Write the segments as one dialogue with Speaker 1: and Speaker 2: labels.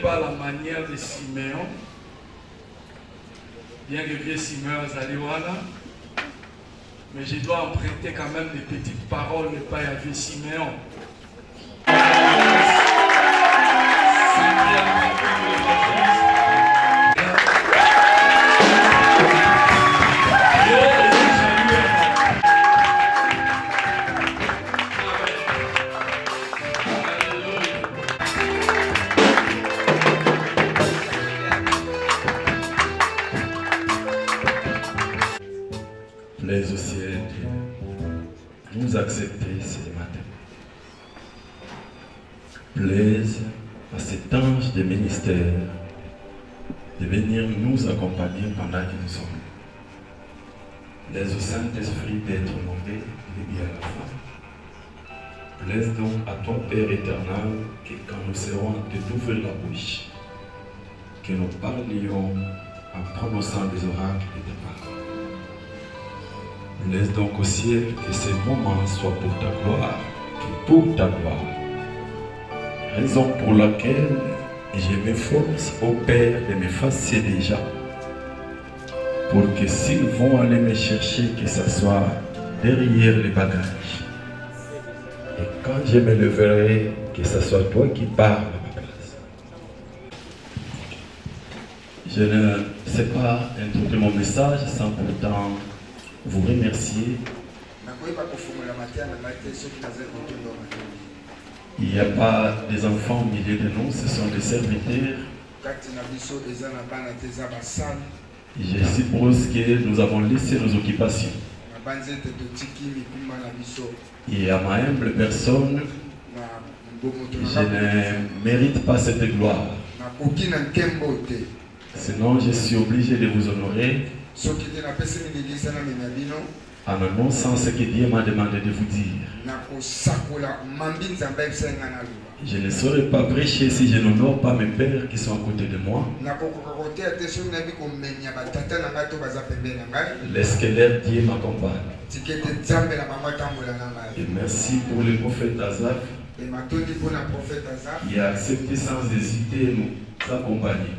Speaker 1: Pas la manière de Siméon, bien que vieux Siméon Zaliwana, mais je dois emprunter quand même des petites paroles pas à vieux Siméon.
Speaker 2: Plaise au ciel de nous accepter ce matin. Plaise à cet ange de ministère de venir nous accompagner pendant que nous sommes. Plaise au Saint-Esprit d'être monté et bien à la fin. Plaise donc à ton Père éternel que quand nous serons d'ouvrir la bouche, que nous parlions en prononçant des oracles et des paroles. Laisse donc au ciel que ces moments soient pour ta gloire, que pour ta gloire. Raison pour laquelle je m'efforce au Père de m'effacer déjà, pour que s'ils vont aller me chercher, que ce soit derrière les bagages. Et quand je me leverai, que ce soit toi qui parles à ma place. Je ne sais pas introduire mon message sans pourtant vous remercier. Il n'y a pas des enfants au milieu de nous, ce sont des serviteurs. Et je suppose que nous avons laissé nos occupations. Et à ma humble personne, je ne mérite pas cette gloire. Sinon, je suis obligé de vous honorer en annonçant ce que Dieu m'a demandé de vous dire. Je ne saurais pas prêcher si je n'honore pas mes pères qui sont à côté de moi. Laisse que leur Dieu m'accompagne. Et merci pour le prophète Azaf qui a accepté sans hésiter de nous accompagner.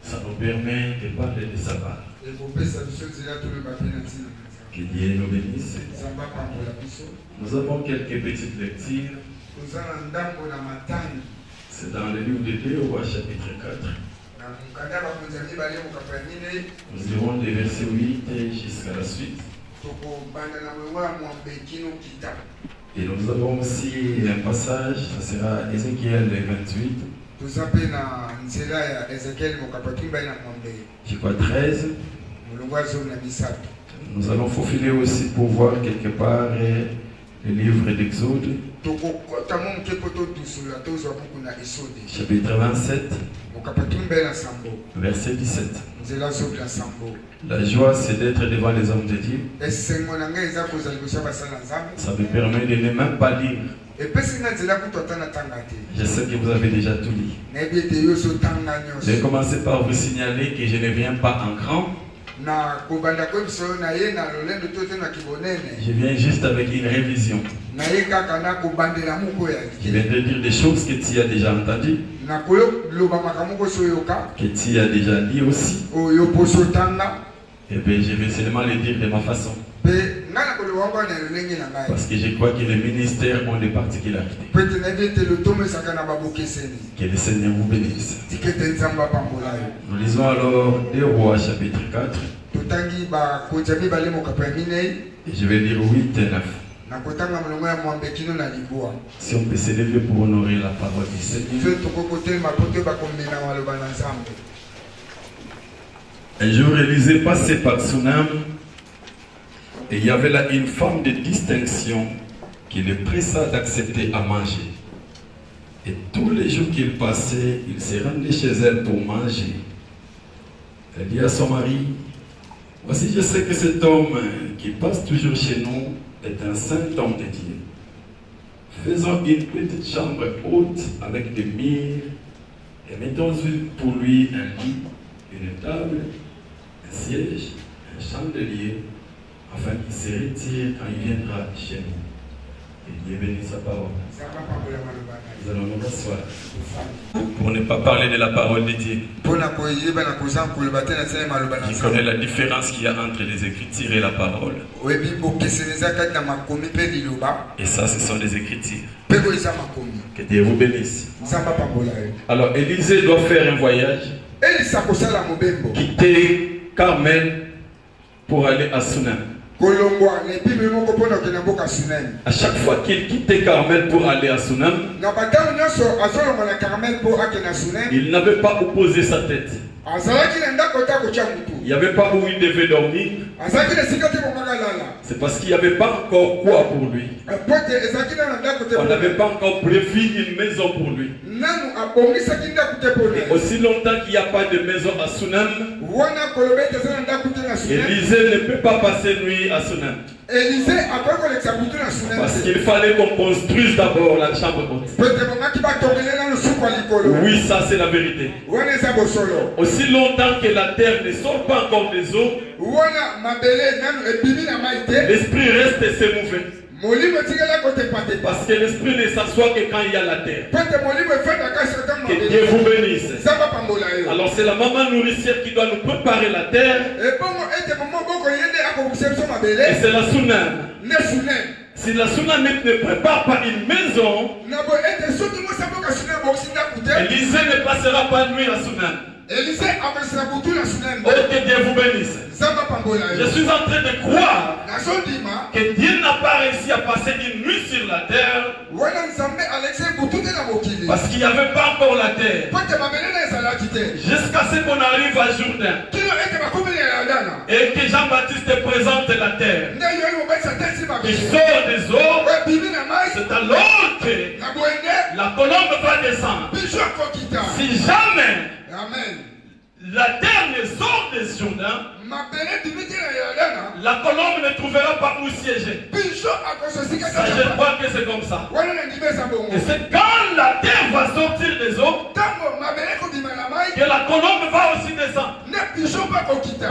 Speaker 2: Ça nous permet de parler de sabbat. Que Dieu nous bénisse. Nous avons quelques petites lectures. C'est dans le livre de Théo, chapitre 4. Nous irons des versets 8 jusqu'à la suite. Et nous avons aussi un passage, ça sera Ézéchiel 28. Je crois 13. Nous allons faufiler aussi pour voir quelque part le livre d'Exode. Chapitre 27. Verset 17. La joie, c'est d'être devant les hommes de Dieu. Ça me permet de ne même pas lire. Je sais que vous avez déjà tout lu. Je vais commencer par vous signaler que je ne viens pas en grand. Je viens juste avec une révision. Je viens de dire des choses que tu as déjà entendues, que tu as déjà dit aussi. Et bien je vais seulement le dire de ma façon. Parce que je crois que les ministères ont des particularités. Que le Seigneur vous bénisse. Nous lisons alors 2 Rois chapitre 4. Et je vais lire 8 et 9. Si on peut s'élever pour honorer la parole du Seigneur. Un jour, Élisée passait par Sunam. Et il y avait là une femme de distinction qui le pressa d'accepter à manger. Et tous les jours qu'il passait, il se rendait chez elle pour manger. Elle dit à son mari, voici je sais que cet homme qui passe toujours chez nous est un saint homme de Dieu. Faisons une petite chambre haute avec des murs et mettons pour lui un lit, une table, un siège, un chandelier, afin qu'il se retire quand il viendra chez nous. Et Dieu bénit sa parole. Nous allons nous asseoir pour ne pas parler de la parole de Dieu. Qui connaît la différence qu'il y a entre les Écritures et la parole. Et ça, ce sont les Écritures. Que Dieu vous bénisse. Alors, Élisée doit faire un voyage, quitter Carmel pour aller à Sunem. À chaque fois qu'il quittait Carmel pour aller à Sunem, il n'avait pas opposé sa tête. Il n'y avait pas où il devait dormir. C'est parce qu'il n'y avait pas encore quoi pour lui. On n'avait pas encore prévu une maison pour lui. Et aussi longtemps qu'il n'y a pas de maison à Sunem, Élisée ne peut pas passer nuit à Sunem. Parce qu'il fallait qu'on construise d'abord la chambre haute. Oui, ça c'est la vérité. Aussi longtemps que la terre ne sort pas encore des eaux, l'esprit reste et se mouve. Parce que l'esprit ne s'assoit que quand il y a la terre. Que Dieu vous bénisse. Alors c'est la maman nourricière qui doit nous préparer la terre. Et c'est la Sunem. Si la Sunem ne prépare pas une maison, Élisée ne passera pas nuit à Sunem. Oh, que Dieu vous bénisse. Je suis en train de croire que Dieu n'a pas réussi à passer une nuit sur la terre parce qu'il n'y avait pas encore la terre. Jusqu'à ce qu'on arrive à Jourdain et que Jean-Baptiste présente la terre. Il sort des eaux, c'est alors que la colombe va descendre. Si jamais la terre ne sort des Jourdains, la colombe ne trouvera pas où siéger. Ça, je crois que c'est comme ça. Et c'est quand la terre va sortir des eaux que la colombe va aussi descendre.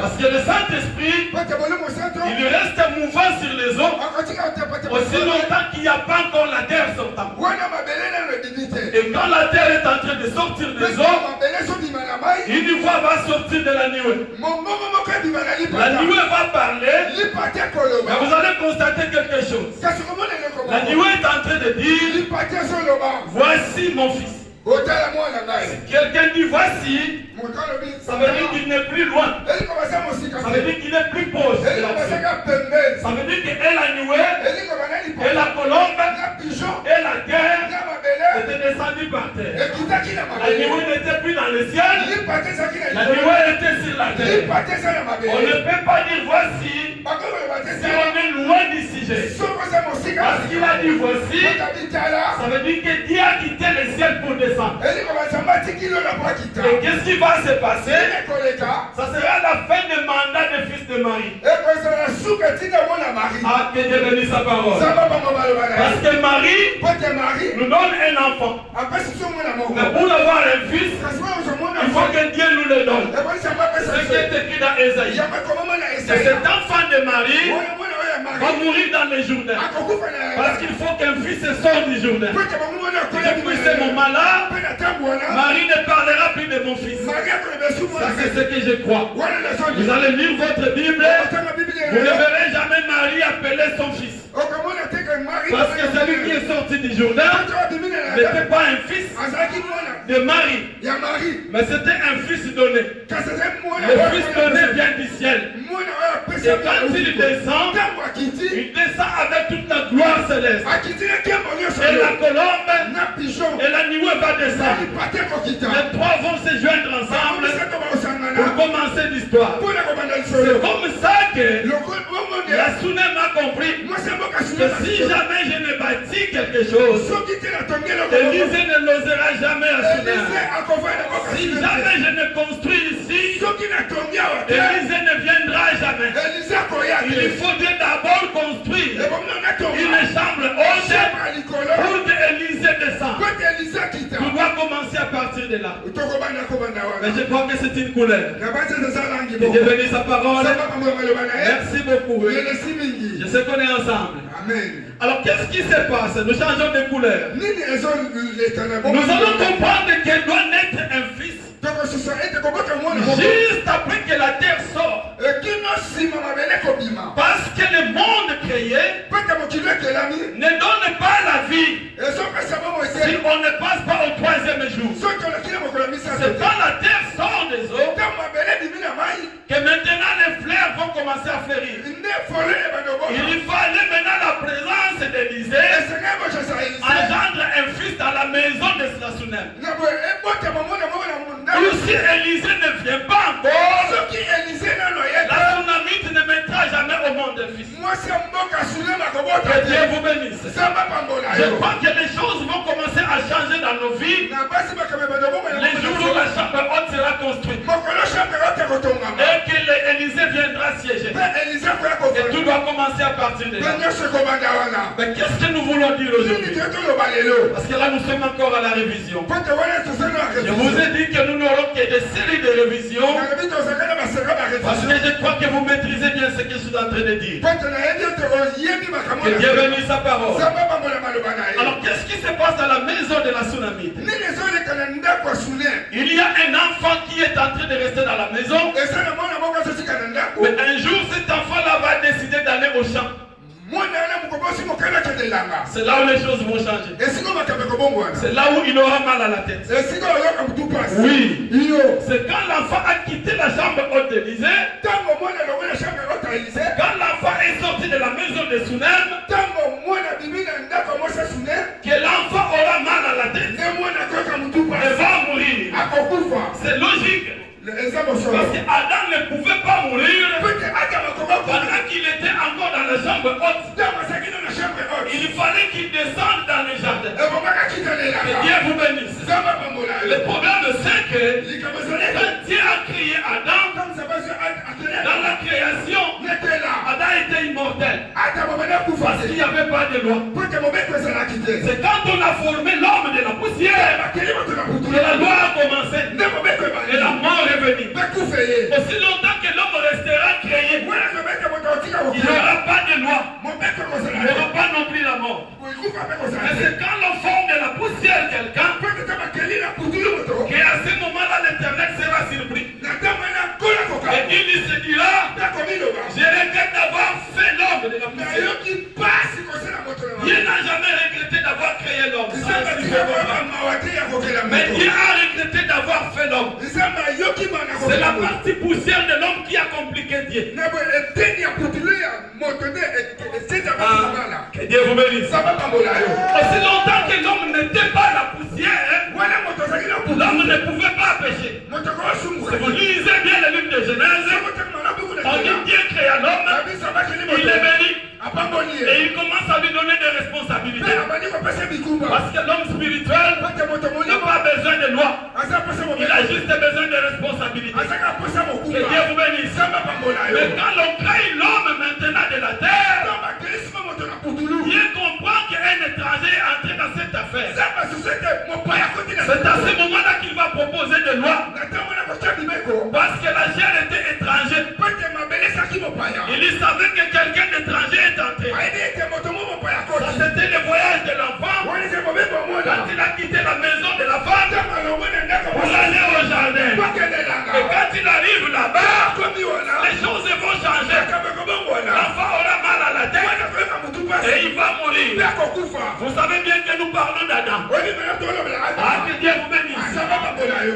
Speaker 2: Parce que le Saint-Esprit, il reste mouvant sur les eaux aussi longtemps qu'il n'y a pas encore la terre sortant. Et quand la terre est en train de sortir des eaux, une voix va sortir de la nuée. La nuée va parler, mais vous allez constater quelque chose. La nuée est en train de dire, voici mon fils. Si quelqu'un dit voici, ça veut dire qu'il n'est plus loin. Ça veut dire qu'il n'est plus proche. Ça veut dire que la nuée, et la colombe, et la terre étaient descendues par terre. La nuée n'était plus dans le ciel. La nuée était sur la terre. On ne peut pas dire voici si on est loin d'ici. Parce qu'il a dit voici, ça veut dire que Dieu a quitté le ciel pour descendre. Et qu'est-ce qui va se passer? Ça sera la fin du mandat des fils de Marie. Ah, que Dieu bénisse sa parole. Parce que Marie nous donne un enfant. Mais pour avoir un fils, il faut que Dieu nous le donne. C'est ce qui est écrit dans Ésaïe. Cet enfant de Marie va mourir dans les Jourdains. Parce qu'il faut qu'un fils sorte du Jourdain. Depuis ce moment-là, Marie ne parlera plus de mon fils. Ça, c'est ce que je crois. Vous allez lire votre Bible. Vous ne verrez jamais Marie appeler son fils. Parce que celui qui est sorti du Jourdain n'était pas un fils de Marie. Mais c'était un fils donné. Le fils donné vient du ciel. Et quand il descend avec toute la gloire céleste. Et la colombe et la nuée va descendre. Les trois vont se joindre ensemble pour commencer l'histoire. C'est comme ça que la Sunem a compris que si jamais je ne bâtis quelque chose, Élisée ne l'osera jamais à Sunem. Si jamais je ne construis ici, Élisée ne viendra jamais. Il faudrait d'abord construire
Speaker 3: de là. Mais je crois que c'est une couleur. Que Dieu bénisse sa parole. Merci beaucoup. Je sais qu'on est ensemble.
Speaker 4: Amen.
Speaker 3: Alors qu'est-ce qui se passe? Nous changeons de couleur. Nous allons comprendre qu'il doit naître un fils. Juste après que la terre sort. Parce que le monde créé ne donne pas la vie si on ne passe pas au troisième jour. C'est quand la terre sort des eaux que maintenant les fleurs vont commencer à fleurir. Il fallait maintenant la présence d'Élisée engendre un fils dans la maison de Slasunem. Si Élisée ne vient pas encore, la Sunamite ne mettra jamais au monde un fils. Que Dieu vous bénisse. Je crois que les choses vont commencer à changer dans nos vies. Les jours où la chambre haute sera construite. Et que Élisée viendra siéger. Et tout doit commencer à partir de là. Mais qu'est-ce que nous voulons dire aujourd'hui? Parce que là nous sommes encore à la révision. Je vous ai dit que nous n'aurons que des séries de révisions. Parce que je crois que vous maîtrisez bien ce que je suis en train de dire. Que Dieu bénisse sa parole. Alors qu'est-ce qui se passe dans la maison de la Sunamite? Il y a un enfant qui est en train de rester dans la maison. Mais un jour cet enfant-là va décider d'aller au champ. C'est là où les choses vont changer. C'est là où il aura mal à la tête. Oui. C'est quand l'enfant a quitté la chambre haute d'Élisée. Quand l'enfant est sorti de la maison de Sunem, que l'enfant aura mal à la tête et va mourir. C'est logique. Parce qu'Adam ne pouvait pas mourir pendant qu'il était encore dans la chambre haute. Il fallait qu'il descende dans le jardin. Que Dieu vous bénisse. Le problème c'est que quand Dieu a créé Adam, dans la création, Adam était immortel. Parce qu'il n'y avait pas de loi. C'est quand on a formé l'homme de la poussière que la loi a commencé. Et la mort est venue. Aussi longtemps que l'homme restera créé, il n'y aura pas de loi. Il n'y aura pas non plus la mort. Mais c'est quand l'on forme de la poussière quelqu'un qu'à ce moment-là l'Éternel sera surpris. Et il se dira, je regrette d'avoir fait l'homme de la poussière. Dieu n'a jamais regretté d'avoir créé l'homme. Mais Dieu a regretté d'avoir fait l'homme. C'est la partie poussière de l'homme qui a compliqué Dieu. Que Dieu vous bénisse. Aussi longtemps que l'homme n'était pas la poussière, l'homme ne pouvait pas pécher. Si vous lisez bien le livre de Genèse, quand Dieu créa l'homme, il est béni. Et il commence à lui donner des responsabilités. Parce que l'homme spirituel n'a pas besoin de loi. Il a juste besoin de responsabilités. Que Dieu vous bénisse. Mais quand l'on crée l'homme maintenant de la terre, Dieu comprend qu'un étranger est entré dans cette affaire. C'est à ce moment-là qu'il va proposer des lois. Parce que la chair était étrangère. Il savait que quelqu'un d'étranger est entré. Ça c'était le voyage de l'enfant. Quand il a quitté la maison de la femme pour aller au jardin. Et quand il arrive là-bas, les choses vont changer. L'enfant aura mal à la tête et il va mourir. Vous savez bien que nous parlons d'Adam. Ah, que Dieu vous bénisse.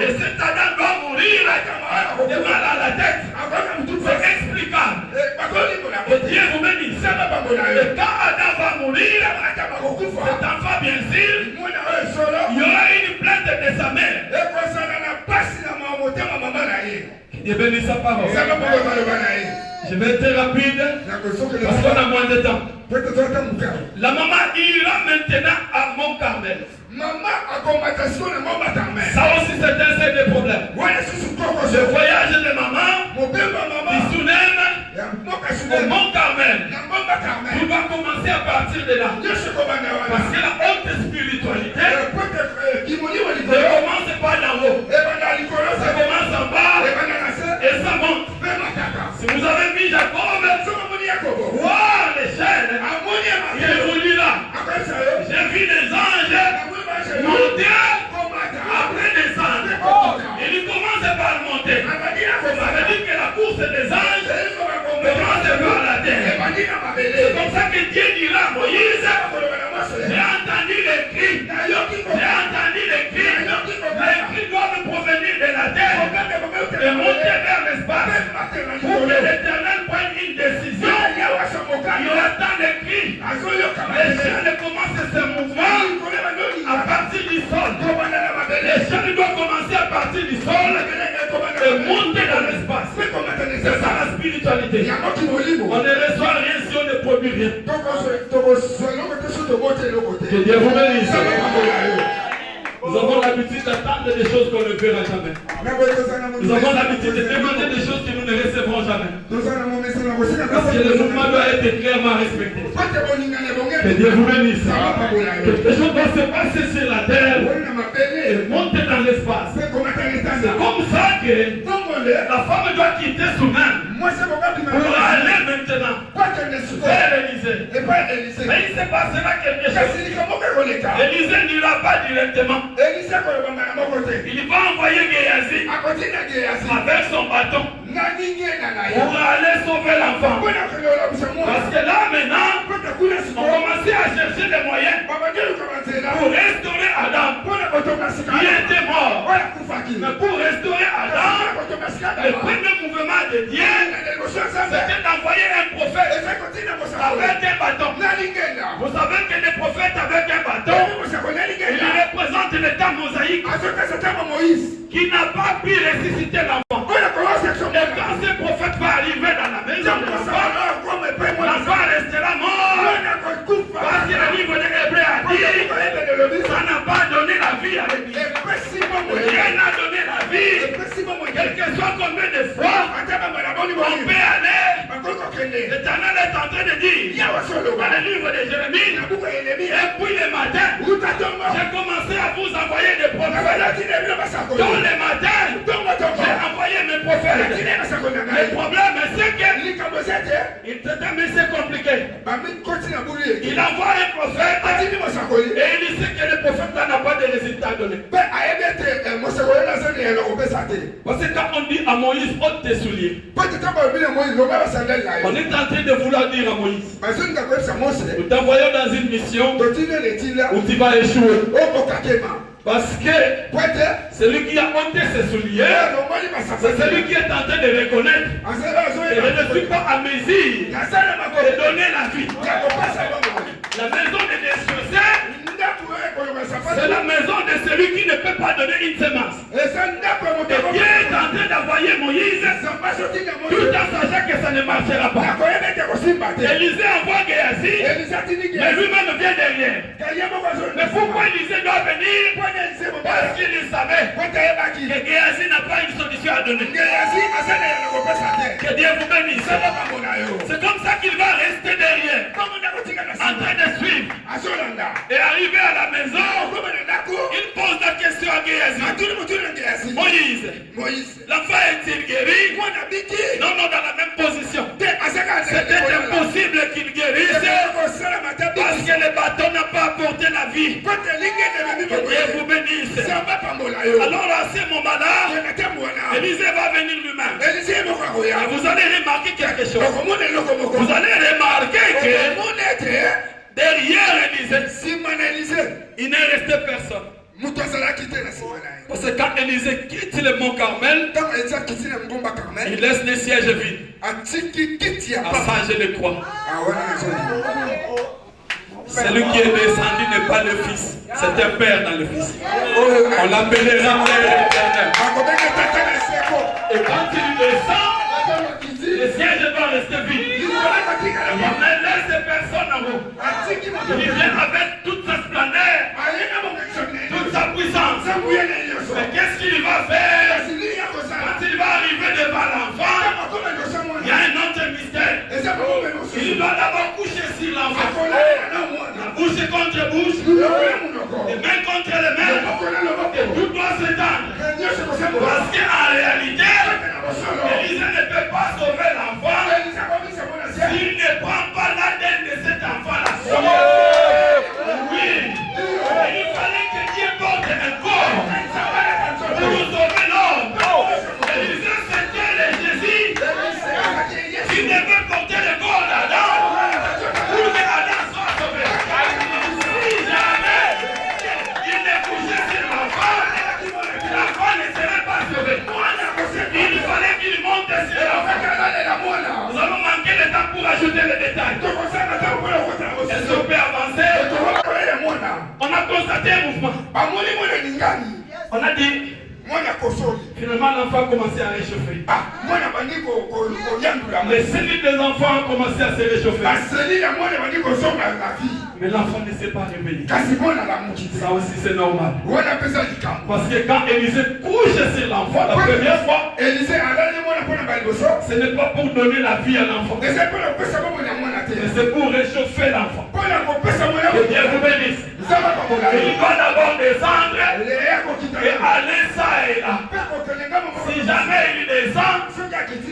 Speaker 3: Et cet Adam va mourir de mal à la tête. C'est explicable. Que Dieu vous bénisse. Et quand Adam va mourir, cet enfant bien sûr, il y aura une plainte de sa mère. Que Dieu bénisse sa parole. Je vais être rapide parce qu'on a moins de temps. La maman ira maintenant à Mont-Carmel. Ça aussi c'est un seul des problèmes. Le voyage de maman, du Sunem, au Mont-Carmel. Tout va commencer à partir de là. Parce que la haute spiritualité ne commence pas d'en haut. Si vous avez vu Jacob, voir les chaînes, il est venu là. J'ai vu des anges monter après descendre. Il commence par monter. Ça veut dire que la course des anges commence par la terre. C'est comme ça que Dieu dira à Moïse, j'ai entendu les cris. J'ai entendu les cris. Les cris doivent provenir de la terre et monter vers l'espace. Pour que l'Éternel prenne une décision, il attend les cris. Les chaînes commencent ce mouvement à partir du sol. Les chaînes doivent commencer à partir du sol et monter dans l'espace. C'est ça la spiritualité. On ne reçoit rien si on ne produit rien. Que Dieu vous bénisse. Nous avons l'habitude d'attendre des choses qu'on ne verra jamais. Nous avons l'habitude de demander des choses que nous ne recevrons jamais. Parce que le mouvement doit être clairement respecté. Que Dieu vous bénisse. Quelque chose doit se passer sur la terre et monter dans l'espace. C'est comme ça que la femme doit quitter Sounan pour aller maintenant vers Élysée. Mais il se passera quelque chose. Élysée n'ira pas directement. Il va envoyer Géasi avec son bâton pour aller sauver l'enfant. Parce que là maintenant, on commençait à chercher des moyens pour restaurer Adam qui était mort. Mais pour restaurer Adam, le premier mouvement de Dieu, c'était d'envoyer un prophète avec un bâton. Vous savez que les prophètes avec un bâton, il représente l'état mosaïque qui n'a pas pu ressusciter l'enfant. Et quand ce prophète va arriver dans la maison de l'enfant restera mort. Parce que le livre de Hébreux a dit, ça n'a pas donné la vie à l'église. Rien n'a donné la vie. Quel que soit combien de fois, on peut aller. L'Éternel est en train de dire, dans le livre de Jérémie, et puis le matin, j'ai commencé à vous envoyer des prophètes. Dans le matin, j'ai envoyé mes prophètes. Le problème, c'est que c'est compliqué. Il envoie un prophète et il sait que le prophète n'a pas de résultat donné. Parce que quand on dit à Moïse, ôte tes souliers, on est en train de vouloir dire à Moïse, nous t'envoyons dans une mission où tu vas échouer. Parce que celui qui a ôté ses souliers, c'est celui qui est en train de reconnaître que je ne suis pas à mesure de donner la vie. La maison de déchaussés, c'est la maison de celui qui ne peut pas donner une semence. Et Dieu est en train d'envoyer Moïse tout en sachant que ça ne marchera pas. Élisée envoie Géasi, mais lui-même vient derrière. Mais pourquoi Élisée doit venir? Parce qu'il savait que Géasi n'a pas une solution à donner. Que Dieu vous bénisse. C'est comme ça qu'il va rester derrière, en train de suivre. Et arrivé à la maison, il pose la question à Géasi. Moïse, l'enfant est-il guéri? Non, dans la même position. C'était impossible qu'il guérisse parce que le bâton n'a pas apporté la vie. Que Dieu vous bénisse. Alors à ce moment-là, Élisée va venir lui-même. Et vous allez remarquer quelque chose. Vous allez remarquer que derrière Élisée, il n'est resté personne. Parce que quand Élisée quitte le mont Carmel, il laisse le siège vide. À ça, je le crois. Celui qui est descendu n'est pas le fils, c'est un père dans le fils. On l'appellera Père éternel. Et quand il descend, le siège doit rester vide. Il ne laisse personne en haut. Il vient avec toute sa splendeur, toute sa puissance. Mais qu'est-ce qu'il va faire? Quand il va arriver devant l'enfant, il y a un autre mystère. Il doit d'abord coucher sur l'enfant. La bouche contre bouche, les mains contre les mains, et tout doit s'étendre. Parce qu'en réalité, Élisée ne peut pas sauver l'enfant. détail. Est-ce qu'on peut avancer? On a constaté un mouvement. On a dit, finalement l'enfant a commencé à réchauffer. Les cellules des enfants ont commencé à se réchauffer. Mais l'enfant ne s'est pas réveillé. Ça aussi c'est normal. Parce que quand Élisée couche sur l'enfant la première fois, ce n'est pas pour donner la vie à l'enfant, mais c'est pour réchauffer l'enfant. Que Dieu vous bénisse. Il va d'abord descendre et aller ça et là. Si jamais il descend,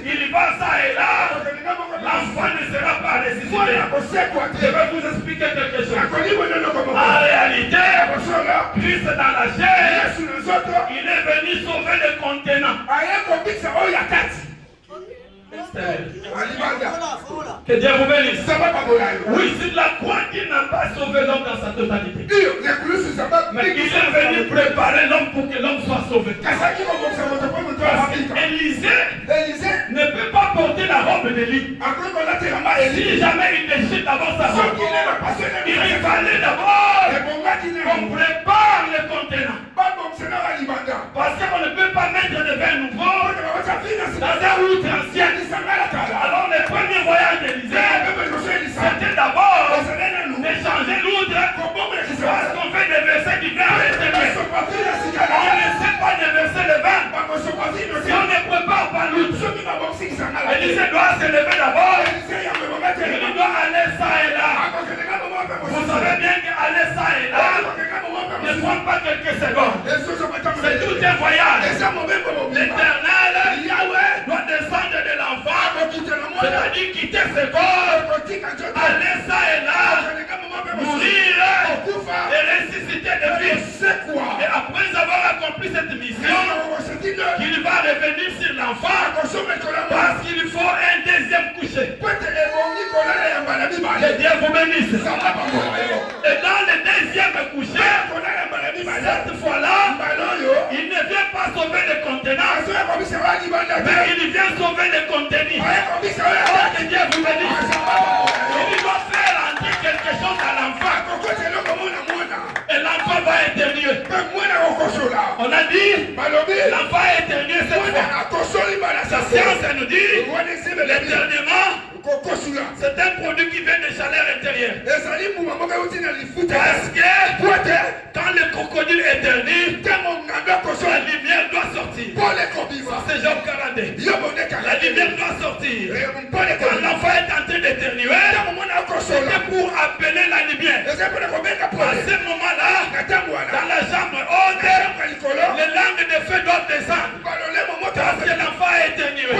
Speaker 3: il va ça et là, l'enfant ne sera pas ressuscité. Je vais vous expliquer quelque chose. En réalité, Christ dans la chair, il est venu sauver le contenant. Que Dieu vous bénisse. Oui, c'est la croix qui n'a pas sauvé l'homme dans sa totalité. Mais il est venu préparer l'homme pour que l'homme soit sauvé. Élisée ne peut pas porter la robe de lit. Si jamais il déchire d'abord sa robe, il fallait d'abord qu'on prépare le contenant. Parce qu'on ne peut pas mettre de vin nouveau dans un outre ancien. Alors le premier voyage d'Élisée, c'était d'abord d'échanger l'outre parce qu'on fait déverser du vin à l'intérieur. On ne sait pas déverser le vin si on ne prépare pas l'outre. Élisée doit se lever d'abord. Il doit aller ça et là. Vous savez bien qu'aller ça et là ne prend pas quelques secondes. C'est tout un voyage. L'Éternel doit descendre de l'enfant, c'est-à-dire quitter ce corps, aller ça et là, mourir et ressusciter de vie. Et après avoir accompli cette mission, qu'il va revenir sur l'enfant parce qu'il faut un deuxième coucher. Que Dieu vous bénisse. Et dans le deuxième coucher, cette fois-là, il ne vient pas sauver le contenant, mais il vient sauver le contenu. Que Dieu vous bénisse. Il doit faire entrer quelque chose à l'enfant. Et l'enfant va éternuer. On a dit, l'enfant a éternué cette fois. La science nous dit, l'éternuement, c'est un produit qui vient de chaleur intérieure. Parce que quand le crocodile éternue, la lumière doit sortir. C'est Job 42. La lumière doit sortir. Quand l'enfant est en train d'éternuer, c'était pour appeler la lumière. À ce moment-là, dans la chambre haute, les langues de feu doivent descendre. Parce que l'enfant a éternué. Et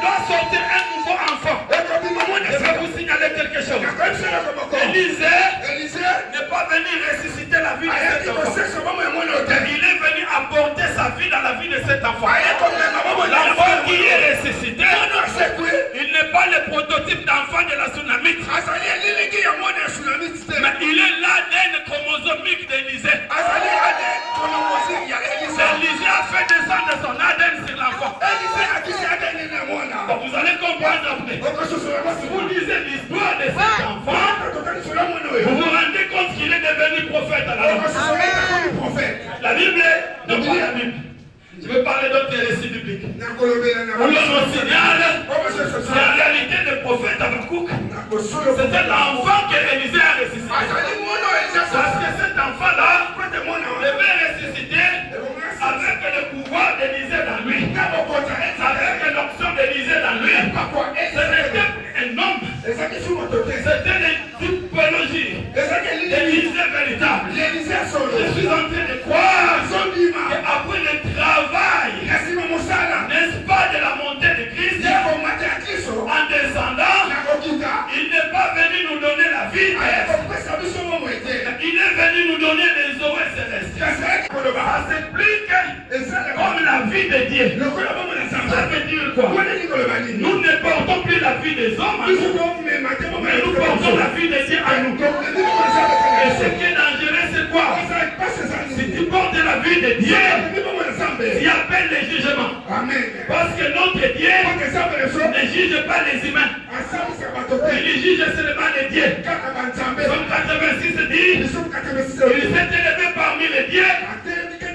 Speaker 3: doit sortir un nouveau enfant. Je vais vous signaler quelque chose. Élisée n'est pas venu ressusciter la vie de cet enfant. Il est venu apporter sa vie dans la vie de cet enfant. L'enfant qui est ressuscité, il n'est pas le prototype d'enfant de la tsunamite. Mais il est l'ADN chromosomique d'Élisée. Élisée a fait descendre son ADN sur l'enfant. Vous allez comprendre après. Vous lisez l'histoire de cet enfant, vous vous rendez compte qu'il est devenu prophète à la Bible. La Bible, non pas la Bible. Je veux parler d'autres récits bibliques. Où l'on nous signale, c'est la réalité des prophètes Habakkuk. C'était l'enfant que Élisée a ressuscité. Parce que cet enfant-là devait ressusciter avec le pouvoir d'Élisée dans lui. Avec l'option d'Élisée dans lui. Ce n'était un homme. C'était une typologie d'Élisée véritable. Je suis en train de croire qu'après le travail, n'est-ce pas, de la montée de Christ, en descendant, il n'est pas venu nous donner la vie terrestre. Il est venu nous donner les oreilles célestes. Ça s'explique comme la vie de Dieu. Ça veut dire quoi? Nous ne portons plus la vie des hommes à nous, mais nous portons la vie de Dieu à nous. Et ce qui est dangereux, c'est quoi? Si tu portes la vie de Dieu, qui appelle les jugements.
Speaker 4: Amen.
Speaker 3: Parce que notre Dieu ne juge pas les humains. Il juge seulement les dieux. Somme 86 dit, il s'est élevé parmi les dieux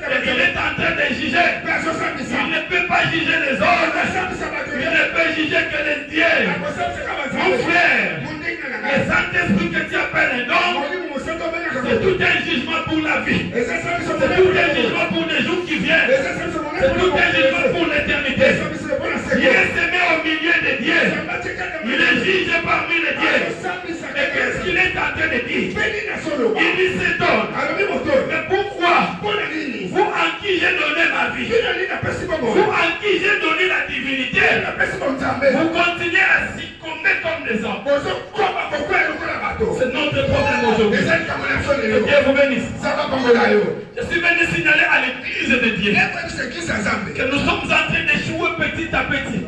Speaker 3: et il est en train de juger. Il ne peut pas juger les autres. Il ne peut juger que les dieux. Mon frère, le Saint-Esprit que tu appelles un don, c'est tout un jugement pour la vie. C'est tout un jugement pour les jours qui viennent. C'est tout un jugement pour l'éternité. Il est semé au milieu des dieux. Il est jugé parmi les dieux. Et qu'est-ce qu'il est en train de dire? Il dit s'étonne. Mais pourquoi? Vous en qui j'ai donné ma vie, vous en qui j'ai donné la divinité, vous continuez à succomber comme les hommes. C'est notre problème aujourd'hui. Que Dieu vous bénisse. Je suis venu signaler à l'église de Dieu que nous sommes en train d'échouer petit à petit.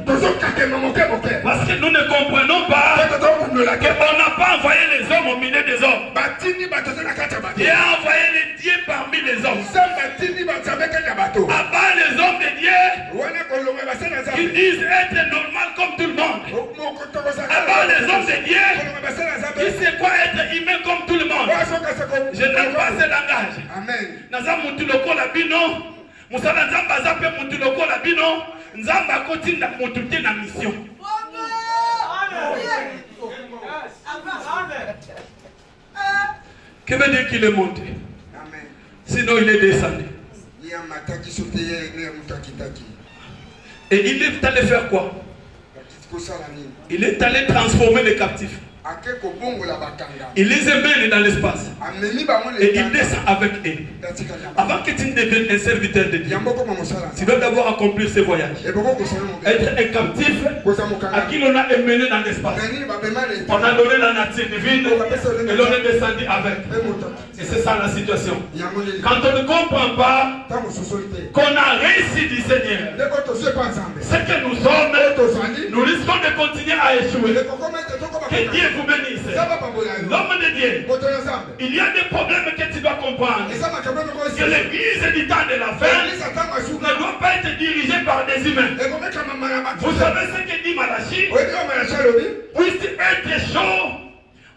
Speaker 3: Parce que nous ne comprenons pas qu'on n'a pas envoyé les hommes au milieu des hommes. Dieu a envoyé les dieux parmi les hommes. Avant les hommes de Dieu qui disent être normal comme tout le monde. Avant les hommes de Dieu qui sait quoi être humain comme tout le monde. Je n'aime pas ce langage. Naza mutu lokola bino, musala nzamba zape mutu lokola bino, nzamba kotinda mutu te na mission. Que veut dire qu'il est monté? Sinon il est descendu. Et il est allé faire quoi? Il est allé transformer les captifs. Il les emmène dans l'espace. Et il descend avec eux. Avant que tu ne deviennes un serviteur de Dieu, tu dois d'abord accomplir ce voyage. Être un captif à qui l'on a emmené dans l'espace. On a donné la nature divine et l'on est descendu avec. Et c'est ça la situation. Quand on ne comprend pas qu'on a réussi du Seigneur, ce que nous sommes, nous risquons de continuer à échouer. Que Dieu vous bénisse. L'homme de Dieu, il y a des problèmes que tu dois comprendre. Que l'église du temps de la fin ne doit pas être dirigée par des humains. Vous savez ce que dit Malachi? Puisse être chaud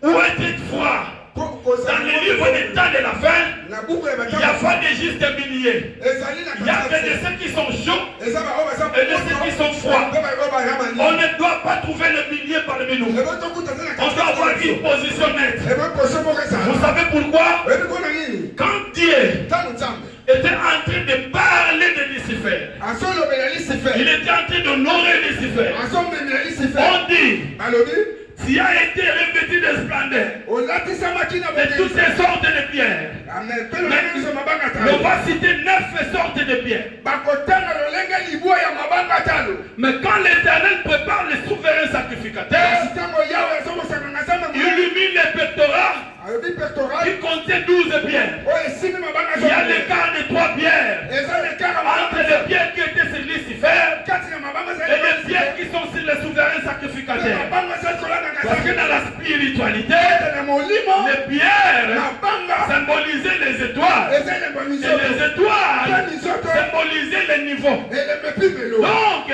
Speaker 3: ou être froid. Dans le livre du temps de la fin, il n'y a pas de juste milieu. Il n'y a que de ceux qui sont chauds et de ceux qui sont froids. On ne doit pas trouver le milieu parmi nous. On doit avoir une position nette. Vous savez pourquoi? Quand Dieu était en train de parler de Lucifer, il était en train d'honorer Lucifer. On dit, tu as été revêtu de splendeur, de toutes ces sortes de pierres. Mais on va citer 9 sortes de pierres. Mais quand l'Éternel prépare le souverain sacrificateur, il illumine les pectorats qui comptait 12 pierres. Il y a l'écart de 3 pierres entre les pierres qui étaient sur Lucifer et les pierres qui sont sur le souverain sacrificateur. Parce que dans la spiritualité, les pierres symbolisaient les étoiles. Et les étoiles symbolisaient les niveaux. Donc,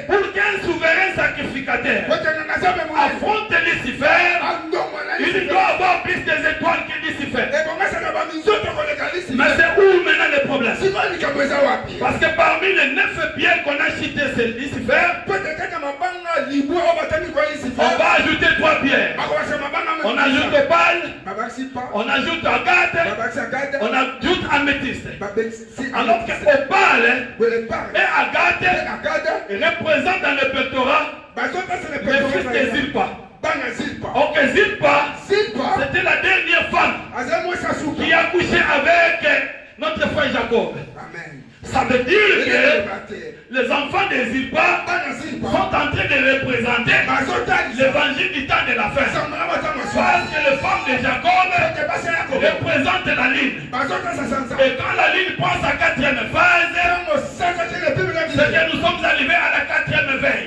Speaker 3: pour qu'un souverain sacrificateur affronte Lucifer, il doit avoir plus des étoiles que Lucifer. Mais c'est où maintenant le problème? Parce que parmi les 9 pierres qu'on a citées sur Lucifer, on va ajouter 3 pierres. On ajoute opale, on ajoute agate, on ajoute améthyste. Alors que opale et agate représentent dans le pectorat les fils de Zilpa. Ok, Zilpa, c'était la dernière femme qui a couché avec notre frère Jacob. Ça veut dire que les enfants de Zilpa sont en train de représenter l'évangile du temps de la fin. Parce que les femmes de Jacob représentent la ligne. Et quand la ligne prend sa 4e phase, c'est que nous sommes arrivés à la 4e veille.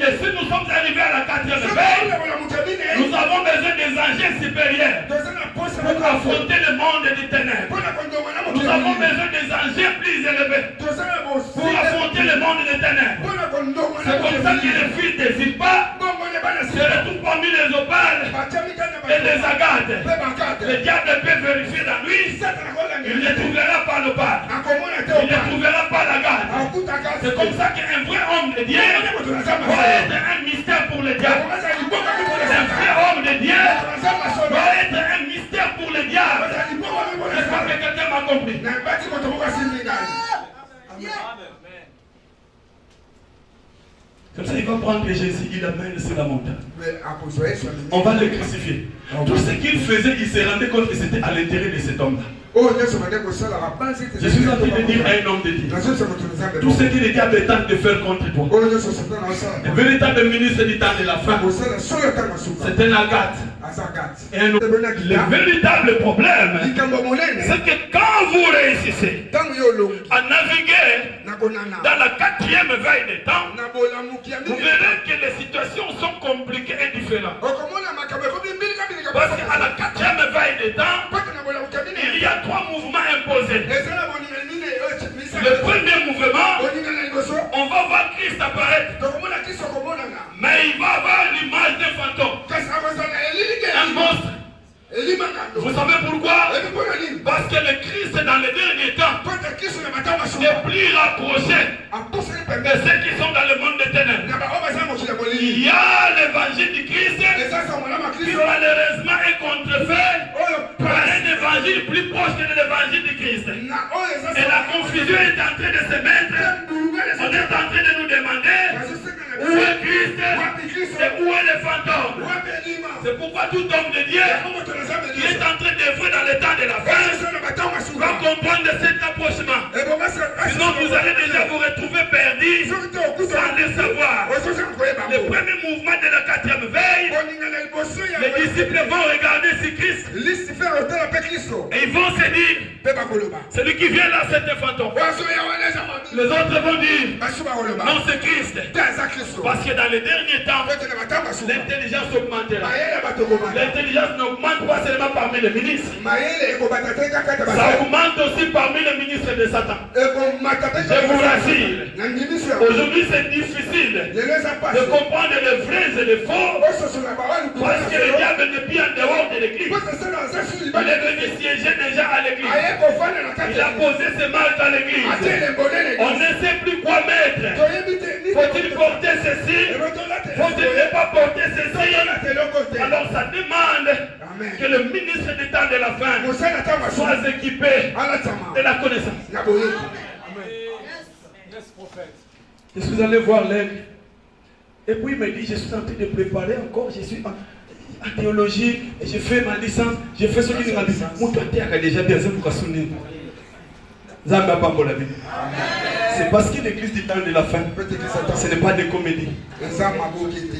Speaker 3: Et si nous sommes arrivés à la 4e veille, nous avons besoin des anges supérieurs pour affronter le monde des ténèbres. Nous avons besoin des anges danger plus élevé pour affronter le monde des ténèbres. C'est comme ça que les fils n'hésitent pas, se retrouvent parmi les opales et les agates. Le diable peut vérifier la nuit, il ne trouvera pas l'opale, il ne trouvera pas la garde. C'est comme ça qu'un vrai homme de Dieu doit être un mystère pour le diable. Un vrai homme de Dieu doit être un mystère pour le diable. J'espère que quelqu'un m'a compris. Comme ça, il va prendre Jésus, il l'amène sur la montagne. On va le crucifier. Tout ce qu'il faisait, il se rendait compte que c'était à l'intérieur de cet homme-là. Je suis en train de dire à un homme de Dieu, tout ce que le diable tente de faire contre toi, le véritable ministre du temps de la fin, c'est un agate. Le véritable problème, c'est que quand vous réussissez à naviguer dans la 4e veille des temps, vous verrez que les situations sont compliquées et différentes. Parce qu'à la 4e veille des temps, il y a 3 mouvements imposés. Le premier mouvement, on va voir Christ apparaître. Mais il va avoir l'image d'un fantôme. Un monstre. Vous savez pourquoi? Parce que le Christ dans les derniers temps est plus rapproché de ceux qui sont dans le monde des ténèbres. Il y a l'évangile du Christ qui malheureusement est contrefait par un évangile plus proche que l'évangile du Christ. Et la confusion est en train de se mettre. On est en train de nous demander où est Christ et où est le fantôme. C'est pourquoi tout homme de Dieu qui est en train d'œuvrer dans le temps de la fin va comprendre cet approchement. Sinon vous allez déjà vous retrouver perdu sans le savoir. Le premier mouvement de la 4e veille, les disciples vont regarder si Christ et ils vont se dire, celui qui vient là c'est un fantôme. Les autres vont dire, non c'est Christ. Parce que dans les derniers temps, l'intelligence augmentera. L'intelligence n'augmente pas seulement parmi les ministres. Ça augmente aussi parmi les ministres de Satan. Je vous rassure. Aujourd'hui c'est difficile de comprendre les vrais et les faux. Parce que le diable n'est plus en dehors de l'église. Il est venu siéger déjà à l'église. Il a posé ses mains dans l'église. On ne sait plus quoi mettre. Faut-il porter ceci? Faut-il ne pas porter ceci? Alors ça demande que le ministre du temps de la fin soit équipé de la connaissance. Je suis allé voir l'aigle. Et puis il me dit, je suis en train de préparer encore, je suis en théologie, et j'ai fait ma licence, j'ai fait ce qu'il m'a dit. Mon toit a déjà bien, c'est pourquoi sonner. C'est parce que l'église du temps de la fin, ce n'est pas des comédies.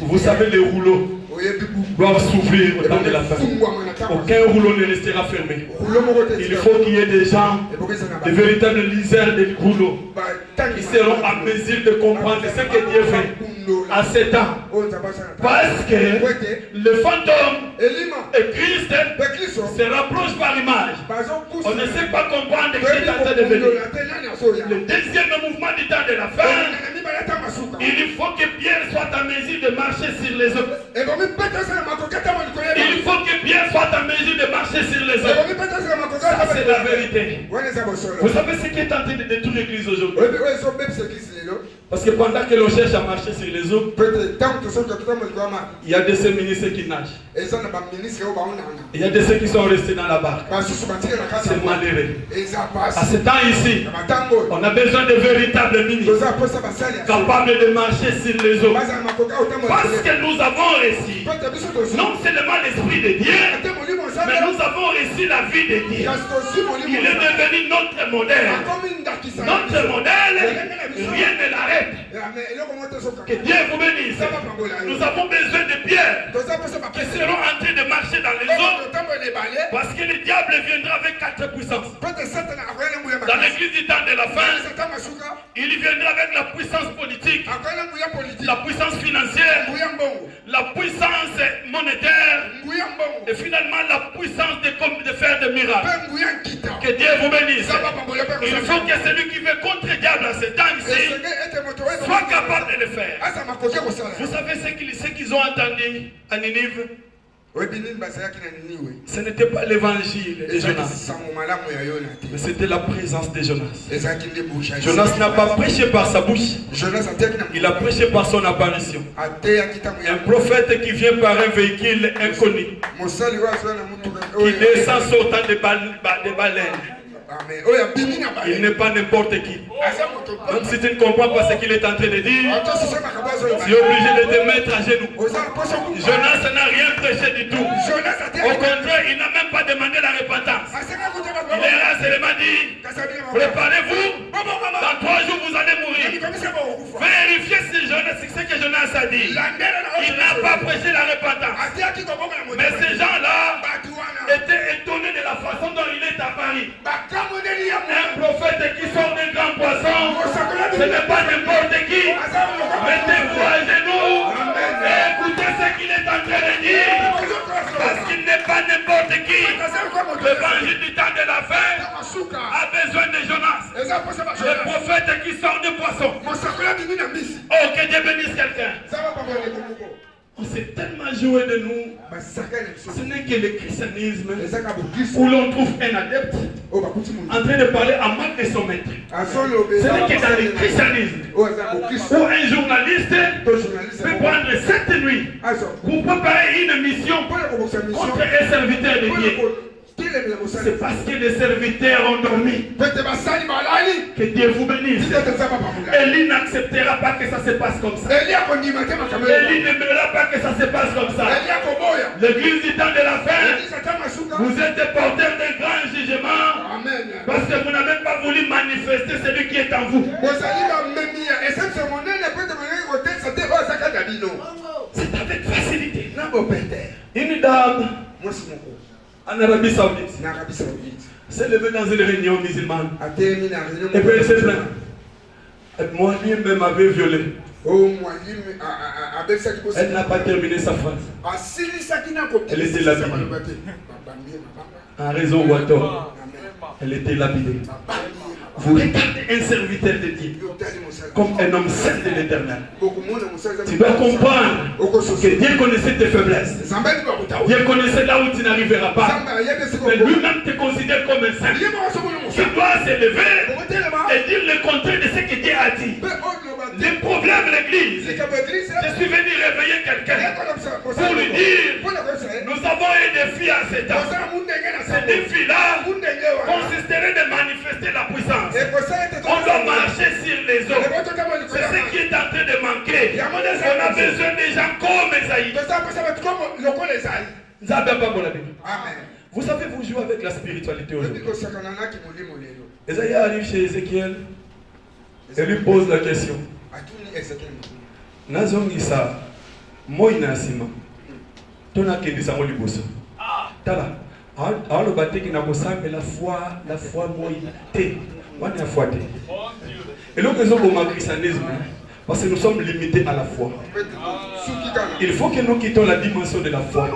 Speaker 3: Vous savez, les rouleaux doivent s'ouvrir au temps de la fin. Aucun rouleau ne restera fermé. Il faut qu'il y ait des gens, des véritables liseurs des rouleaux, qui seront en mesure de comprendre ce que Dieu fait à ces temps. Parce que le fantôme et Christ se rapprochent par image. On ne sait pas comprendre ce qui est en train de venir. Le deuxième mouvement du temps de la fin, il faut que Pierre soit en mesure de marcher sur les eaux. Il faut que Pierre soit en mesure de marcher sur les eaux. Ça c'est la vérité. Vous savez ce qui est en train de détruire l'église aujourd'hui? Parce que pendant que l'on cherche à marcher sur les eaux, il y a de ces ministres qui nagent. Il y a de ceux qui sont restés dans la barque. C'est malheureux. À ce temps ici, on a besoin de véritables ministres capables de marcher sur les eaux. Parce que nous avons reçu non seulement l'Esprit de Dieu, mais nous avons reçu la vie de Dieu. Il est devenu notre modèle. Notre modèle, rien ne l'arrête. Que Dieu vous bénisse. Nous avons besoin de pierres qui seront en train de marcher dans les eaux. Parce que le diable viendra avec 4 puissances. Dans l'église du temps de la fin, il viendra avec la puissance politique, la puissance financière, la puissance monétaire et finalement la puissance de faire des miracles. Que Dieu vous bénisse. Il faut que celui qui veut contre le diable à ce temps-ci soit capable de le faire. Vous savez ce qu'ils ont entendu à Ninive? Ce n'était pas l'évangile de Jonas, mais c'était la présence de Jonas. Jonas n'a pas prêché par sa bouche, il a prêché par son apparition. Un prophète qui vient par un véhicule inconnu, qui descend sautant des baleines. Il n'est pas n'importe qui. Même si tu ne comprends pas ce qu'il est en train de dire, tu es obligé de te mettre à genoux. Jonas n'a rien prêché du tout. Au contraire, il n'a même pas demandé la repentance. Il a seulement dit, préparez-vous, dans 3 jours vous allez mourir. Vérifiez ce que Jonas a dit. Il n'a pas prêché la repentance. Mais ces gens-là étaient étonnés de la façon dont il est apparu. Un prophète qui sort d'un grand poisson, ce n'est pas n'importe qui. Mettez-vous à genoux et écoutez ce qu'il est en train de dire. Parce qu'il n'est pas n'importe qui. L'évangile du temps de la fin a besoin de Jonas. Le prophète qui sort du poisson. Oh, que Dieu bénisse quelqu'un. On s'est tellement joué de nous. Ce n'est que le christianisme où l'on trouve un adepte en train de parler à mal de son maître. Ce n'est que dans le christianisme où un journaliste peut prendre 7 nuits pour préparer une mission contre un serviteur de Dieu. C'est parce que les serviteurs ont dormi. Que Dieu vous bénisse. Élie n'acceptera pas que ça se passe comme ça. Élie n'aimera pas que ça se passe comme ça. L'église du temps de la fin, vous êtes porteur de grands jugements parce que vous n'avez pas voulu manifester celui qui est en vous. C'est avec facilité. Une dame en Arabie Saoudite s'est levée dans une réunion musulmane. Et puis elle s'est plainte. Moi lui-même m'avait violé. Elle n'a pas terminé sa phrase. Elle était lapidée. En raison ou à tort, elle était lapidée. Vous regardez un serviteur de Dieu comme un homme saint de l'Éternel. Tu dois comprendre que Dieu connaissait tes faiblesses. Dieu connaissait là où tu n'arriveras pas. Mais lui-même te considère comme un saint. Tu dois se lever et dire le contraire de ce que Dieu a dit. Le problème de l'église, je suis venu réveiller quelqu'un pour lui dire, nous avons eu des filles à cet âge. Ces deux filles-là consisteraient de manifester la puissance. On doit marcher sur les eaux. C'est ce qui est en train de manquer. On a besoin des gens comme Esaïe. Vous savez, vous jouez avec la spiritualité aujourd'hui. Esaïe arrive chez Ézéchiel et lui pose la question. Nazongisa moina asima tona kendisa mo liboso tala alo bateki na kosambe la foi moina te wana ya foi te et donc ils ont au christianisme parce que nous sommes limités à la foi. Il faut que nous quittons la dimension de la foi.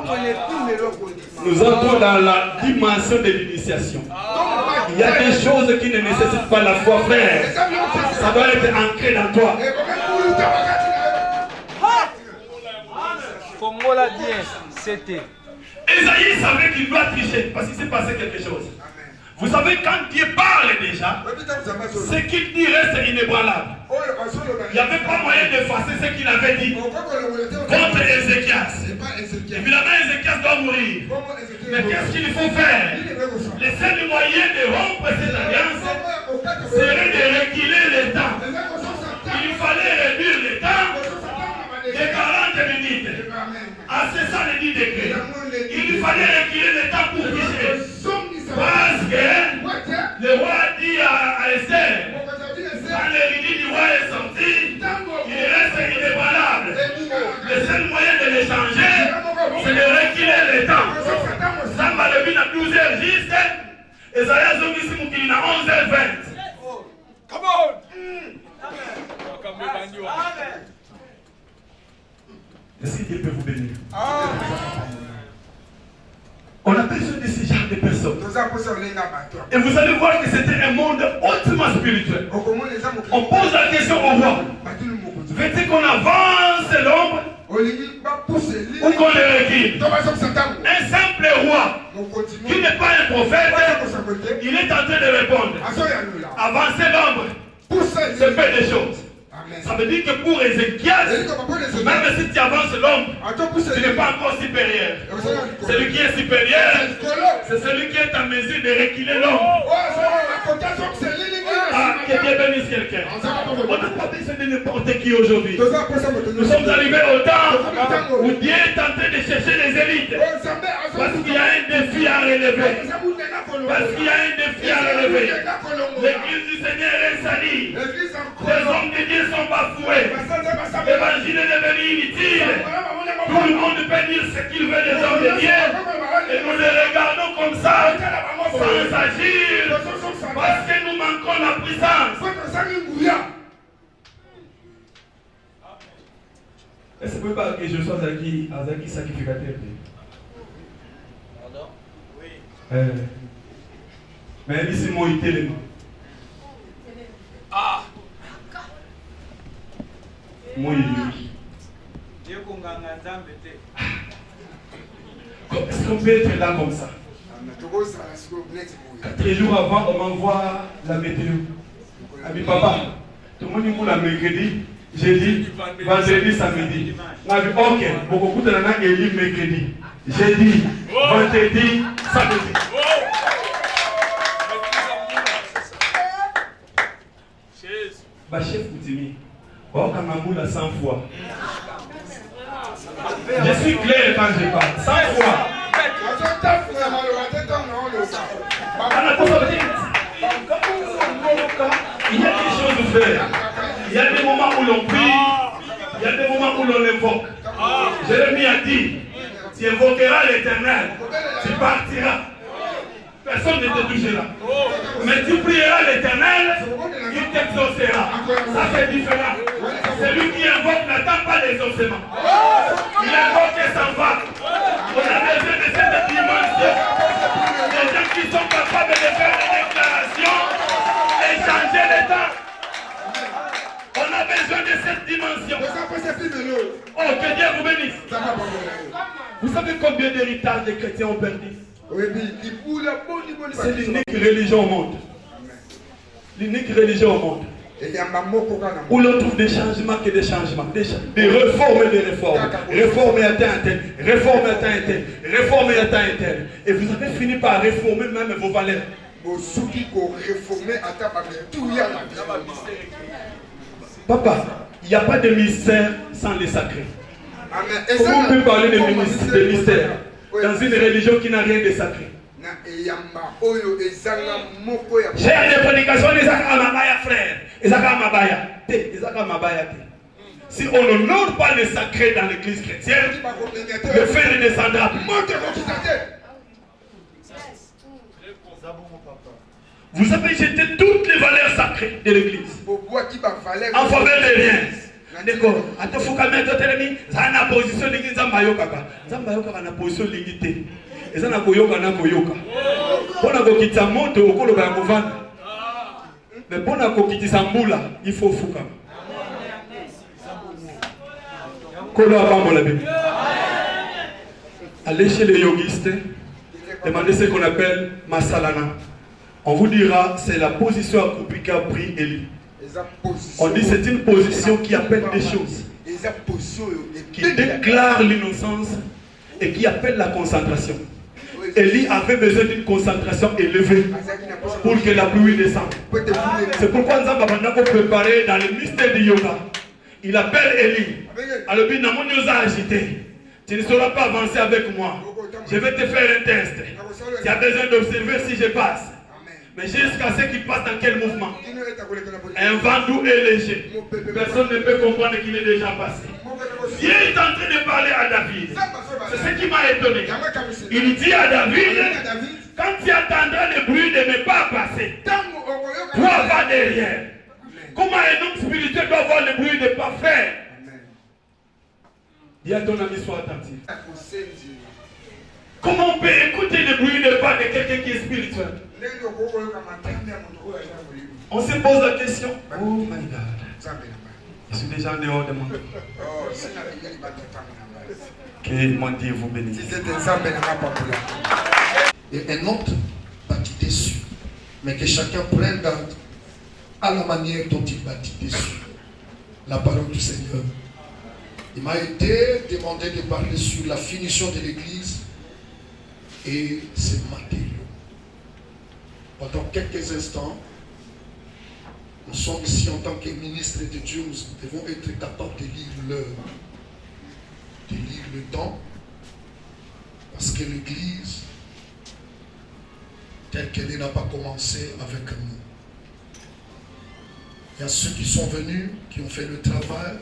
Speaker 3: Nous entrons dans la dimension de l'initiation. Il y a des choses qui ne nécessitent pas la foi, frère. Ça doit être ancré dans toi.
Speaker 4: Fongola bien, c'était.
Speaker 3: Esaïe savait qu'il doit tricher parce qu'il s'est passé quelque chose. Vous savez, quand Dieu parle déjà, ce qu'il dit reste inébranlable. Il n'y avait pas moyen d'effacer ce qu'il avait dit contre Ézéchias. Évidemment, Ézéchias doit mourir. Mais qu'est-ce qu'il faut faire? Le seul moyen de rompre cette alliance serait de reculer le temps. Il fallait réduire le temps de 40 minutes à 610 degrés. Il fallait reculer le temps pour prier. Parce que le roi dit à Esther, quand l'héritier du roi est sorti, il reste inébranlable. Le seul moyen de l'échanger, c'est de reculer le temps. Ça m'a levé à 12h juste, et ça y a zongi si moukili à 11h20. Come on! Est-ce que Dieu peut vous bénir? On a besoin de ce genre de personnes. Et vous allez voir que c'était un monde hautement spirituel. On pose la question au roi. Veux-tu qu'on avance l'ombre ou qu'on le recule? Un simple roi qui n'est pas un prophète, il est en train de répondre. Avancer l'ombre, c'est peu de choses. Ça veut dire que pour Ézéchias, même si tu avances l'ombre, tu n'es pas encore supérieur. Celui qui est supérieur, c'est celui qui est en mesure de reculer l'ombre. Ah, que Dieu bénisse quelqu'un. On n'a pas besoin de n'importe qui aujourd'hui. Nous sommes arrivés au temps où Dieu est en train de chercher les élites. Parce qu'il y a un défi à relever. Parce qu'il y a un défi à relever. L'église du Seigneur est salie. Les hommes de Dieu sont bafoués. L'évangile est devenu inutile. Tout le monde peut dire ce qu'il veut des hommes de Dieu. Et nous les regardons comme ça, sans agir. Parce que nous manquons la puissance. Est-ce que pas que je sois Azaki sacrificateur? Pardon? Oui. Mais ici, moi, il est ah! Moi, il est est-ce qu'on peut être là comme ça? 4 jours avant, on m'envoie la météo. Ami papa, tout le monde dit pour la mercredi, jeudi, vendredi, samedi. On a dit ok, beaucoup de gens ont élu mercredi, jeudi, vendredi, samedi. Bah chef Koutimi, on a 100 fois. Je suis clair quand je parle, 100 fois. Il y a des choses à faire. Il y a des moments où l'on prie, il y a des moments où l'on invoque. Jérémie a dit, tu invoqueras l'Éternel, tu partiras. Personne ne te touchera. Mais tu prieras l'Éternel, il t'exaucera. Ça c'est différent. Celui qui invoque n'attend pas l'exaucement. Il invoque et s'en va. On a besoin de cette dimension. Des gens qui sont capables de faire des déclarations et changer l'état. On a besoin de cette dimension. Oh, que Dieu vous bénisse. Vous savez combien d'héritages les chrétiens ont perdu? C'est l'unique religion au monde. L'unique religion au monde. Où l'on trouve des changements que des changements. Des réformes et des réformes. Réforme et atteint un tel. Réforme et atteint un tel. Réforme et atteint un tel. Et vous avez fini par réformer même vos valeurs. Papa, il n'y a pas de mystère sans les sacrés. Comment on peut parler de mystère dans une religion qui n'a rien de sacré? J'ai des prédications, les Mabaya frère. Si on n'honore pas le sacré dans l'église chrétienne, le feu ne descendra plus. Vous avez jeté toutes les valeurs sacrées de l'église en faveur de rien. D'accord. Ça na position lingi nzamba yokaka. Nzamba yokaka na position lingi te. Eza na koyoka na koyoka. Pona kokitisa moto okoloba ya kovanda. Mais pona kokitisa mbula, il faut fuka. Kolo abambola bibi. Allez chez les yogistes, demandez ce qu'on appelle masalana. On vous dira c'est la position accroupie qu'a pris Élie. On dit c'est une position qui appelle des choses, qui déclare l'innocence et qui appelle la concentration. Élie avait besoin d'une concentration élevée pour que la pluie descende. C'est pourquoi nous avons préparé dans le mystère du yoga. Il appelle Élie. Alors, agité. Tu ne sauras pas avancer avec moi. Je vais te faire un test. Tu as besoin d'observer si je passe. Mais jusqu'à ce qu'il passe dans quel mouvement? Un vent doux et léger. Personne ne peut comprendre qu'il est déjà passé. Dieu est en train de parler à David. C'est ce qui m'a étonné. Il dit à David, quand tu attendras le bruit de mes pas passer, toi va derrière. Comment un homme spirituel doit voir le bruit de pas faire? Dis à ton ami, sois attentif. Comment on peut écouter le bruit de pas de quelqu'un qui est spirituel? On se pose la question. Oh my God. Je suis déjà en dehors de moi. Que mon Dieu vous bénisse.
Speaker 5: Et un autre bâtit dessus. Mais que chacun prenne garde à la manière dont il bâtit dessus. La parole du Seigneur. Il m'a été demandé de parler sur la finition de l'église et ses matériaux. Pendant quelques instants, nous sommes ici en tant que ministres de Dieu, nous devons être capables de lire l'heure, de lire le temps, parce que l'église, telle qu'elle n'a pas commencé avec nous. Il y a ceux qui sont venus, qui ont fait le travail,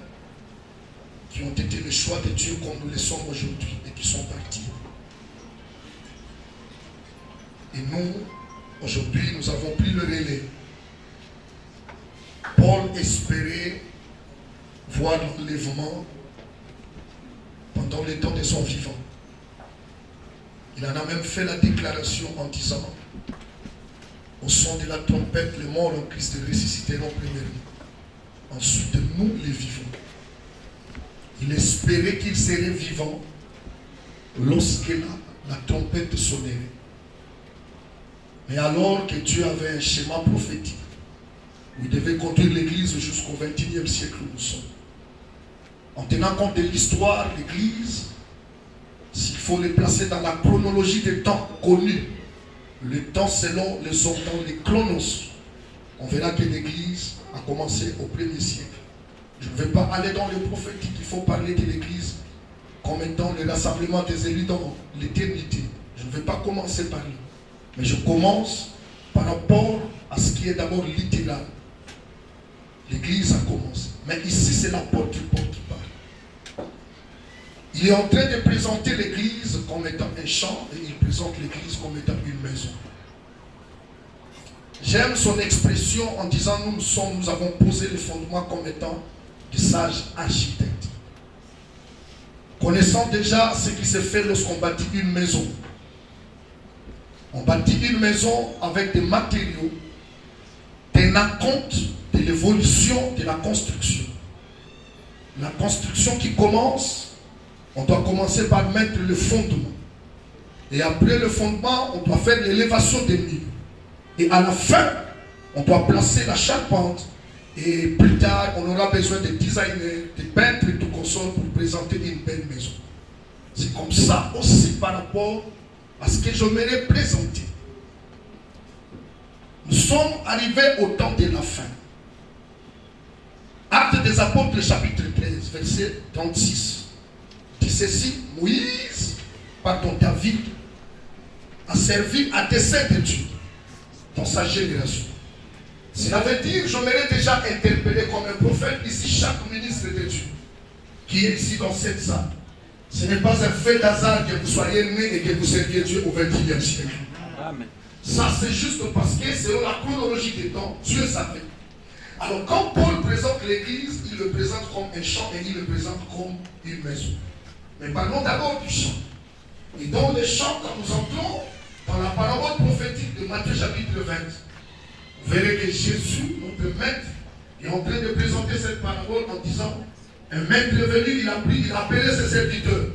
Speaker 5: qui ont été le choix de Dieu comme nous le sommes aujourd'hui et qui sont partis. Et nous, aujourd'hui, nous avons pris le relais. Paul espérait voir l'enlèvement pendant le temps de son vivant. Il en a même fait la déclaration en disant: au son de la trompette, les morts en Christ ressusciteront premièrement. Ensuite, nous les vivons. Il espérait qu'il serait vivant lorsque la trompette sonnerait. Mais alors que Dieu avait un schéma prophétique, où il devait conduire l'église jusqu'au XXIe siècle où nous sommes. En tenant compte de l'histoire, l'église, s'il faut les placer dans la chronologie des temps connus, le temps selon les autres temps, les chronos, on verra que l'église a commencé au 1er siècle. Je ne vais pas aller dans le prophétique, il faut parler de l'église comme étant le rassemblement des élus dans l'éternité. Je ne vais pas commencer par là. Mais je commence par rapport à ce qui est d'abord littéral. L'église a commencé. Mais ici, c'est l'apôtre Paul qui parle. Il est en train de présenter l'église comme étant un champ et il présente l'église comme étant une maison. J'aime son expression en disant nous avons posé le fondement comme étant des sages architectes. Connaissant déjà ce qui se fait lorsqu'on bâtit une maison. On bâtit une maison avec des matériaux tenant compte de l'évolution de la construction. La construction qui commence, on doit commencer par mettre le fondement. Et après le fondement, on doit faire l'élévation des murs. Et à la fin, on doit placer la charpente. Et plus tard, on aura besoin de designers, de peintres et tout consort pour présenter une belle maison. C'est comme ça aussi par rapport à ce que j'aimerais présenter. Nous sommes arrivés au temps de la fin. Actes des Apôtres, chapitre 13, verset 36. Dit ceci: David a servi à dessein de Dieu dans sa génération. Cela veut dire, j'aimerais déjà interpeller comme un prophète ici chaque ministre de Dieu qui est ici dans cette salle. Ce n'est pas un fait d'hasard que vous soyez né et que vous serviez Dieu au XXIe siècle. Amen. Ça, c'est juste parce que selon la chronologie des temps, Dieu savait. Alors, quand Paul présente l'église, il le présente comme un champ et il le présente comme une maison. Mais parlons d'abord du champ. Et dans le champ, quand nous entrons dans la parabole prophétique de Matthieu chapitre 20, vous verrez que Jésus, notre maître, est en train de présenter cette parabole en disant: un maître est venu, il a appelé ses serviteurs.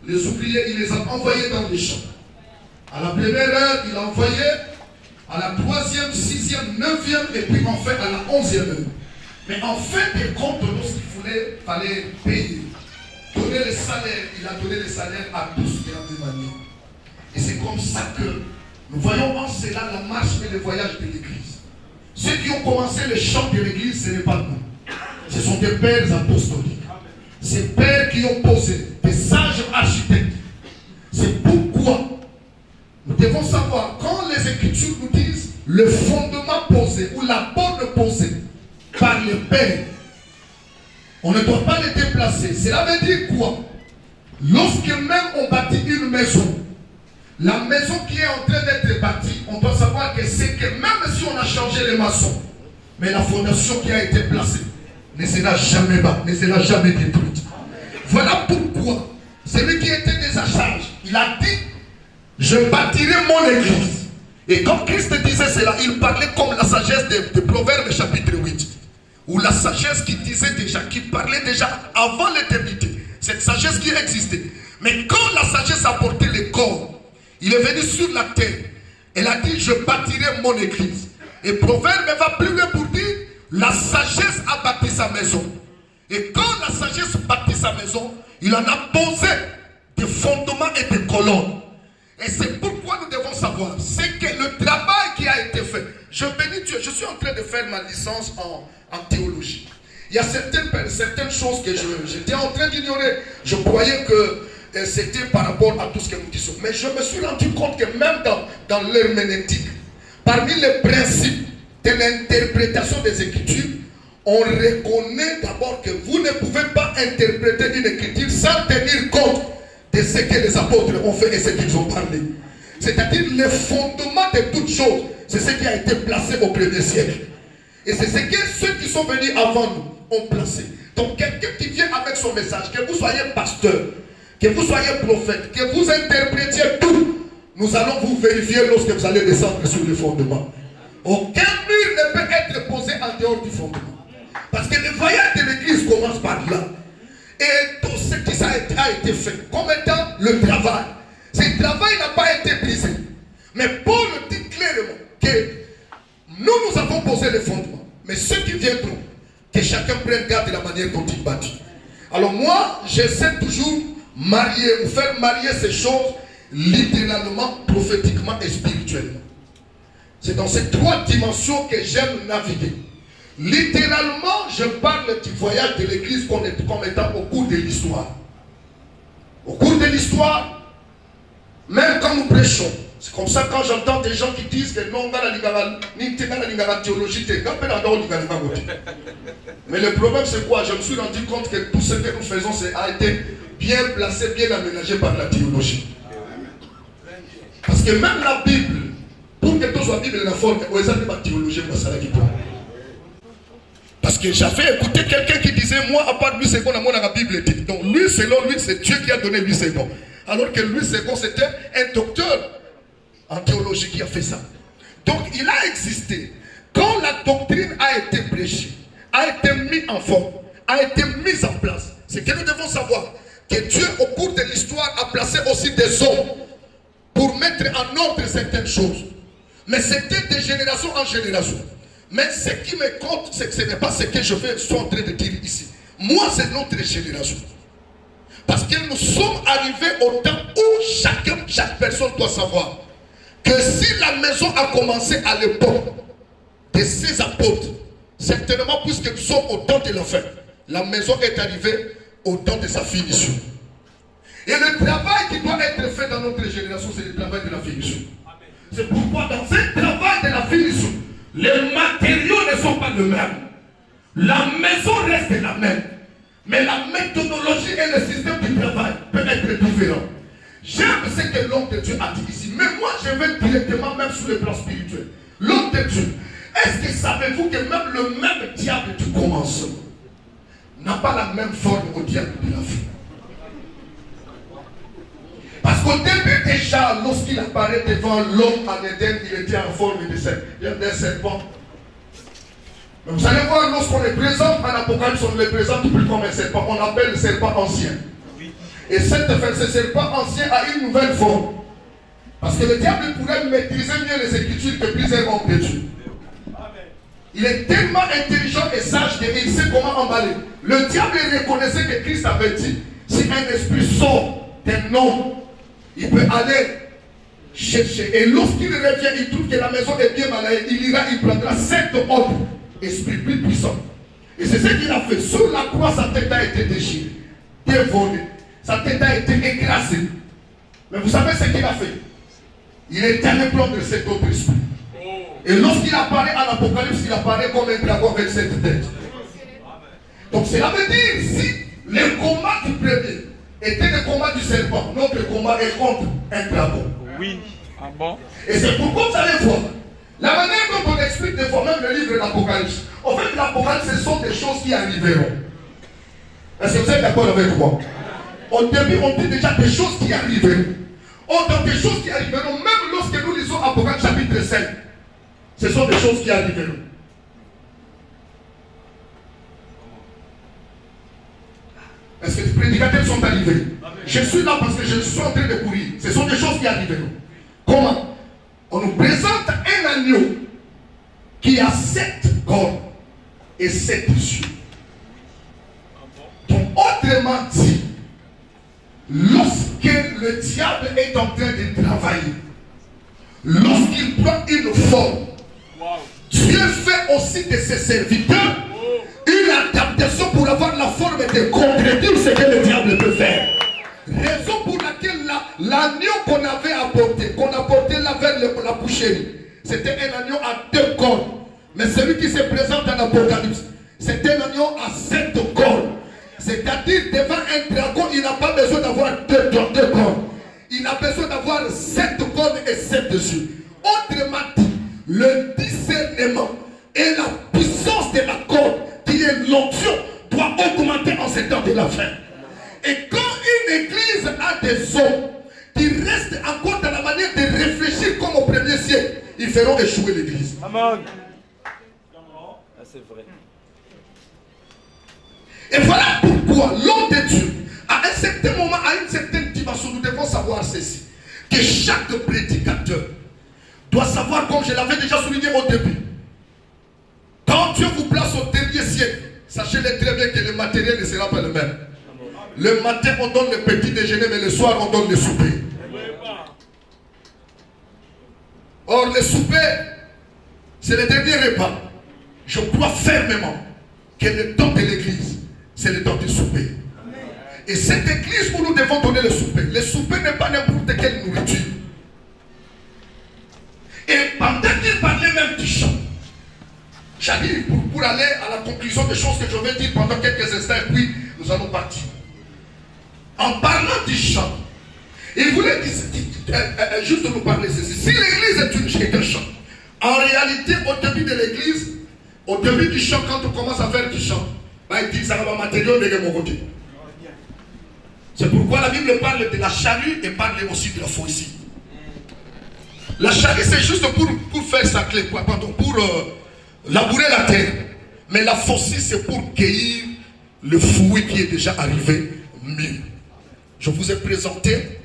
Speaker 5: Les ouvriers, il les a envoyés dans les champs. À la première heure, il a envoyé. À la 3e, 6e, 9e et puis enfin à la 11e heure. Mais en fin de compte, lorsqu'il fallait payer, donner les salaires, il a donné les salaires à tous de la même manière. Et c'est comme ça que nous voyons en cela la marche et le voyage de l'église. Ceux qui ont commencé le chant de l'église, ce n'est pas nous. Ce sont des pères apostoliques. Ces pères qui ont posé, des sages architectes. C'est pourquoi nous devons savoir, quand les Écritures nous disent le fondement posé ou la borne posée par le Père, on ne doit pas les déplacer. Cela veut dire quoi? Lorsque même on bâtit une maison, la maison qui est en train d'être bâtie, on doit savoir que c'est que même si on a changé les maçons, mais la fondation qui a été placée ne sera jamais détruite. Voilà pourquoi celui qui était déjà sage, il a dit, je bâtirai mon église. Et quand Christ disait cela, il parlait comme la sagesse de Proverbes chapitre 8. Ou la sagesse qui disait déjà, qui parlait déjà avant l'éternité. Cette sagesse qui existait. Mais quand la sagesse a porté le corps, il est venu sur la terre. Elle a dit, je bâtirai mon église. Et Proverbe va plus loin pour dire, la sagesse a bâti sa maison. Et quand la sagesse bâtit sa maison, il en a posé des fondements et des colonnes. Et c'est pourquoi nous devons savoir, c'est que le travail qui a été fait, je bénis Dieu, je suis en train de faire ma licence en théologie. Il y a certaines choses que j'étais en train d'ignorer. Je croyais que c'était par rapport à tout ce que nous disons. Mais je me suis rendu compte que même dans l'herméneutique, parmi les principes de l'interprétation des Écritures, on reconnaît d'abord que vous ne pouvez pas interpréter une écriture sans tenir compte de ce que les apôtres ont fait et ce qu'ils ont parlé. C'est-à-dire le fondement de toutes choses, c'est ce qui a été placé au premier siècle. Et c'est ce que ceux qui sont venus avant nous ont placé. Donc quelqu'un qui vient avec son message, que vous soyez pasteur, que vous soyez prophète, que vous interprétiez tout, nous allons vous vérifier lorsque vous allez descendre sur le fondement. Aucun mur ne peut être posé en dehors du fondement. Parce que le voyage de l'église commence par là. Et tout ce qui a été fait comme étant le travail. Ce travail n'a pas été brisé. Mais Paul dit clairement que nous avons posé le fondement. Mais ceux qui viendront, que chacun prenne garde de la manière dont il bâtit. Alors moi, j'essaie toujours faire marier ces choses littéralement, prophétiquement et spirituellement. C'est dans ces trois dimensions que j'aime naviguer. Littéralement, je parle du voyage de l'église comme étant au cours de l'histoire. Au cours de l'histoire, même quand nous prêchons, c'est comme ça quand j'entends des gens qui disent que non, la théologie, mais le problème c'est quoi? Je me suis rendu compte que tout ce que nous faisons a été bien placé, bien aménagé par la théologie. Parce que même la Bible, pour que tout soit Bible la forme, la théologie, parce que j'avais écouté quelqu'un qui disait, moi, à part lui, c'est qu'on a mon la Bible. Donc lui, selon lui, c'est Dieu qui a donné lui, c'est bon. Alors que lui, c'est bon, c'était un docteur en théologie qui a fait ça. Donc il a existé. Quand la doctrine a été prêchée, a été mise en forme, a été mise en place, c'est que nous devons savoir que Dieu, au cours de l'histoire, a placé aussi des hommes pour mettre en ordre certaines choses. Mais c'était de génération en génération. Mais ce qui me compte, c'est que ce n'est pas ce que je suis en train de dire ici. Moi, c'est notre génération. Parce que nous sommes arrivés au temps où chaque personne doit savoir que si la maison a commencé à l'époque de ses apôtres, certainement puisque nous sommes au temps de la fin, la maison est arrivée au temps de sa finition. Et le travail qui doit être fait dans notre génération, c'est le travail de la finition. C'est pourquoi dans ce travail de la finition, les matériaux ne sont pas les mêmes. La maison reste la même. Mais la méthodologie et le système du travail peuvent être différents. J'aime ce que l'homme de Dieu a dit ici. Mais moi, je vais directement même sur le plan spirituel. L'homme de Dieu, est-ce que savez-vous que même le même diable du commencement n'a pas la même forme au diable de la fin? Parce qu'au début déjà, lorsqu'il apparaît devant l'homme en Éden, il était en forme d'un serpent. Mais vous allez voir, lorsqu'on le présente en Apocalypse, on ne le présente plus comme un serpent. On appelle le serpent ancien. Et ce serpent ancien a une nouvelle forme. Parce que le diable pourrait maîtriser mieux les Écritures que plusieurs hommes de Dieu. Il est tellement intelligent et sage qu'il sait comment emballer. Le diable reconnaissait que Christ avait dit, si un esprit sort d'un homme, il peut aller chercher. Et lorsqu'il revient, il trouve que la maison est bien malade. Il ira, il prendra 7 autres esprits plus puissants. Et c'est ce qu'il a fait. Sur la croix, sa tête a été déchirée, dévorée. Sa tête a été écrasée. Mais vous savez ce qu'il a fait? Il est allé prendre 7 autres esprits. Et lorsqu'il apparaît en Apocalypse, il apparaît comme un dragon avec 7 têtes. Donc cela veut dire, si le combat du premier était le combat du serpent, notre combat est contre un dragon.
Speaker 4: Oui. Ah bon?
Speaker 5: Et c'est pourquoi vous allez voir la manière dont on explique des fois même le livre de l'Apocalypse. En fait, l'Apocalypse, ce sont des choses qui arriveront. Est-ce que vous êtes d'accord avec moi? Au début, on dit déjà des choses qui arriveront. Oh, donc des choses qui arriveront, même lorsque nous lisons Apocalypse chapitre 5, ce sont des choses qui arriveront. Est-ce que les prédicateurs sont arrivés? Je suis là parce que je suis en train de courir. Ce sont des choses qui arriveront. Comment? On nous présente un agneau qui a 7 cornes et 7 yeux. Donc, autrement dit, lorsque le diable est en train de travailler, lorsqu'il prend une forme, Dieu fait aussi de ses serviteurs une adaptation pour avoir la forme de contredire ce que le diable peut faire. Raison pour laquelle l'agneau qu'on avait apporté, qu'on apportait là vers la boucherie, c'était un agneau à 2 cornes. Mais celui qui se présente dans l'Apocalypse, c'est un agneau à 7 cornes. C'est-à-dire, devant un dragon, il n'a pas besoin d'avoir 2 cornes. Il a besoin d'avoir 7 cornes et 7 yeux. Autrement dit, le discernement et la puissance de la corde, qui est l'onction, doit augmenter en ce temps de la fin. Et quand une église a des hommes qui restent encore dans la manière de réfléchir comme au premier siècle, ils feront échouer l'église.
Speaker 4: Amen. C'est vrai.
Speaker 5: Et voilà pourquoi l'homme de Dieu, à un certain moment, à une certaine dimension, nous devons savoir ceci. Que chaque prédicateur doit savoir, comme je l'avais déjà souligné au début, quand Dieu vous place au dernier siècle, sachez-le très bien que le matériel ne sera pas le même. Le matin, on donne le petit déjeuner, mais le soir, on donne le souper. Or, le souper, c'est le dernier repas. Je crois fermement que le temps de l'église, c'est le temps du souper. Et cette église où nous devons donner le souper n'est pas n'importe quelle nourriture. Et pendant qu'il parlait même du chant, j'arrive pour aller à la conclusion des choses que je vais dire pendant quelques instants, et puis nous allons partir. En parlant du chant, il voulait juste nous parler ceci. Si l'église est un chant, en réalité, au début de l'église, au début du chant, quand on commence à faire du chant, il dit ça va matériel de mon côté. C'est pourquoi la Bible parle de la charrue et parle aussi de la faucille. La charrue, c'est juste pour faire sa clé, pour labourer la terre. Mais la faucille, c'est pour cueillir le fruit qui est déjà arrivé mûr. Je vous ai présenté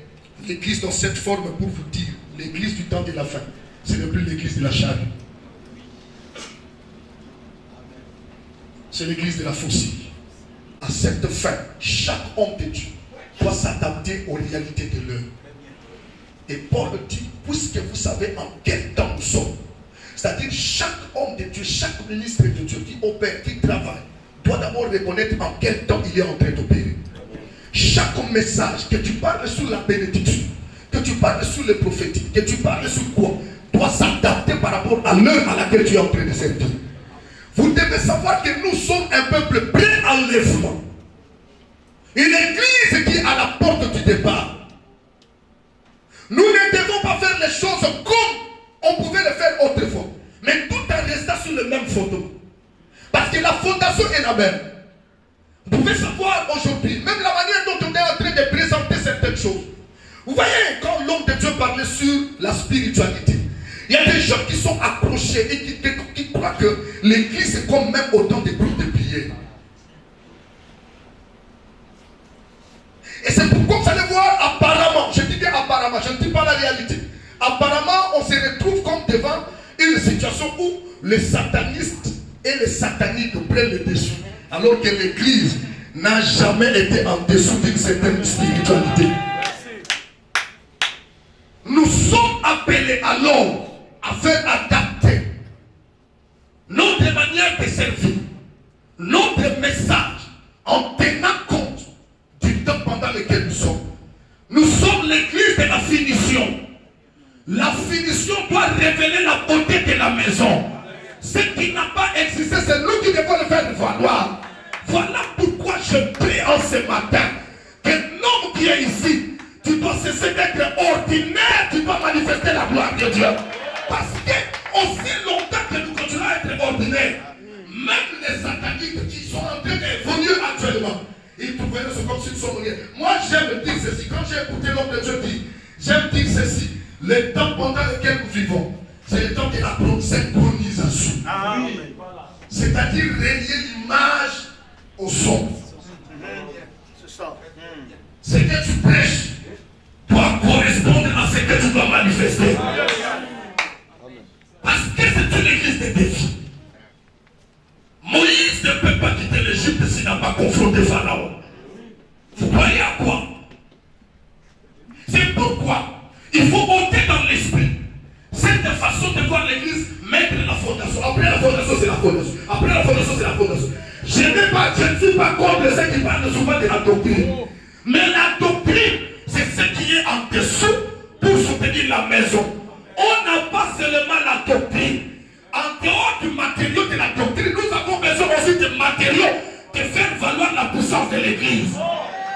Speaker 5: l'église dans cette forme pour vous dire, l'église du temps de la fin, ce n'est plus l'église de la charrue. C'est l'église de la faucille. À cette fin, chaque homme de Dieu doit s'adapter aux réalités de l'heure. Et Paul dit, puisque vous savez en quel temps nous sommes, c'est-à-dire chaque homme de Dieu, chaque ministre de Dieu qui opère, qui travaille, doit d'abord reconnaître en quel temps il est en train d'opérer. Chaque message, que tu parles sur la bénédiction, que tu parles sur le prophétique, que tu parles sur quoi, doit s'adapter par rapport à l'heure à laquelle tu es en train de servir. Vous devez savoir que nous sommes un peuple prêt à l'enlèvement. Une église qui est à la porte du départ. Nous ne devons pas faire les choses comme on pouvait le faire autrefois, mais tout en restant sur le même fondement. Parce que la fondation est la même. Vous pouvez savoir aujourd'hui, même la manière dont on est en train de présenter certaines choses. Vous voyez, quand l'homme de Dieu parlait sur la spiritualité, il y a des gens qui sont accrochés et qui croient que l'église est comme même autant de groupes de prière. Et c'est pourquoi vous allez voir, apparemment, je dis bien apparemment, je ne dis pas la réalité. Apparemment, on se retrouve comme devant une situation où les satanistes et les sataniques prennent le dessus. Alors que l'église n'a jamais été en dessous d'une certaine spiritualité. Nous sommes appelés alors à faire adapter notre manière de servir, notre message, en tenant compte du temps pendant lequel nous sommes. Nous sommes l'église de la finition. La finition doit révéler la beauté de la maison. Ce qui n'a pas existé, c'est nous qui devons le faire valoir. Voilà pourquoi je prie en ce matin que l'homme qui est ici, tu dois cesser d'être ordinaire, tu dois manifester la gloire de Dieu. Parce que aussi longtemps que nous continuons à être ordinaires, même les sataniques qui sont en train d'évoluer actuellement, Ils te voyaient comme s'ils sont rien. Moi, j'aime dire ceci. Quand j'ai écouté l'homme de Dieu dire, j'aime dire ceci. Le temps pendant lequel nous vivons, c'est le temps de la synchronisation. C'est-à-dire relier l'image au son. C'est ça. Ce que tu prêches doit correspondre à ce que tu dois manifester. Parce que c'est une église de défis. Moïse ne peut pas quitter l'Égypte s'il n'a pas confronté Pharaon. Vous croyez à quoi? C'est pourquoi il faut monter dans l'esprit. Cette façon de voir l'église, mettre la fondation. Après la fondation, c'est la fondation. Après la fondation, c'est la fondation. Je ne suis pas contre ceux qui parlent souvent de la doctrine. Mais la doctrine, c'est ce qui est en dessous pour soutenir la maison. On n'a pas seulement la doctrine. En dehors du matériau de la doctrine, nous avons besoin aussi de matériaux de faire valoir la puissance de l'église.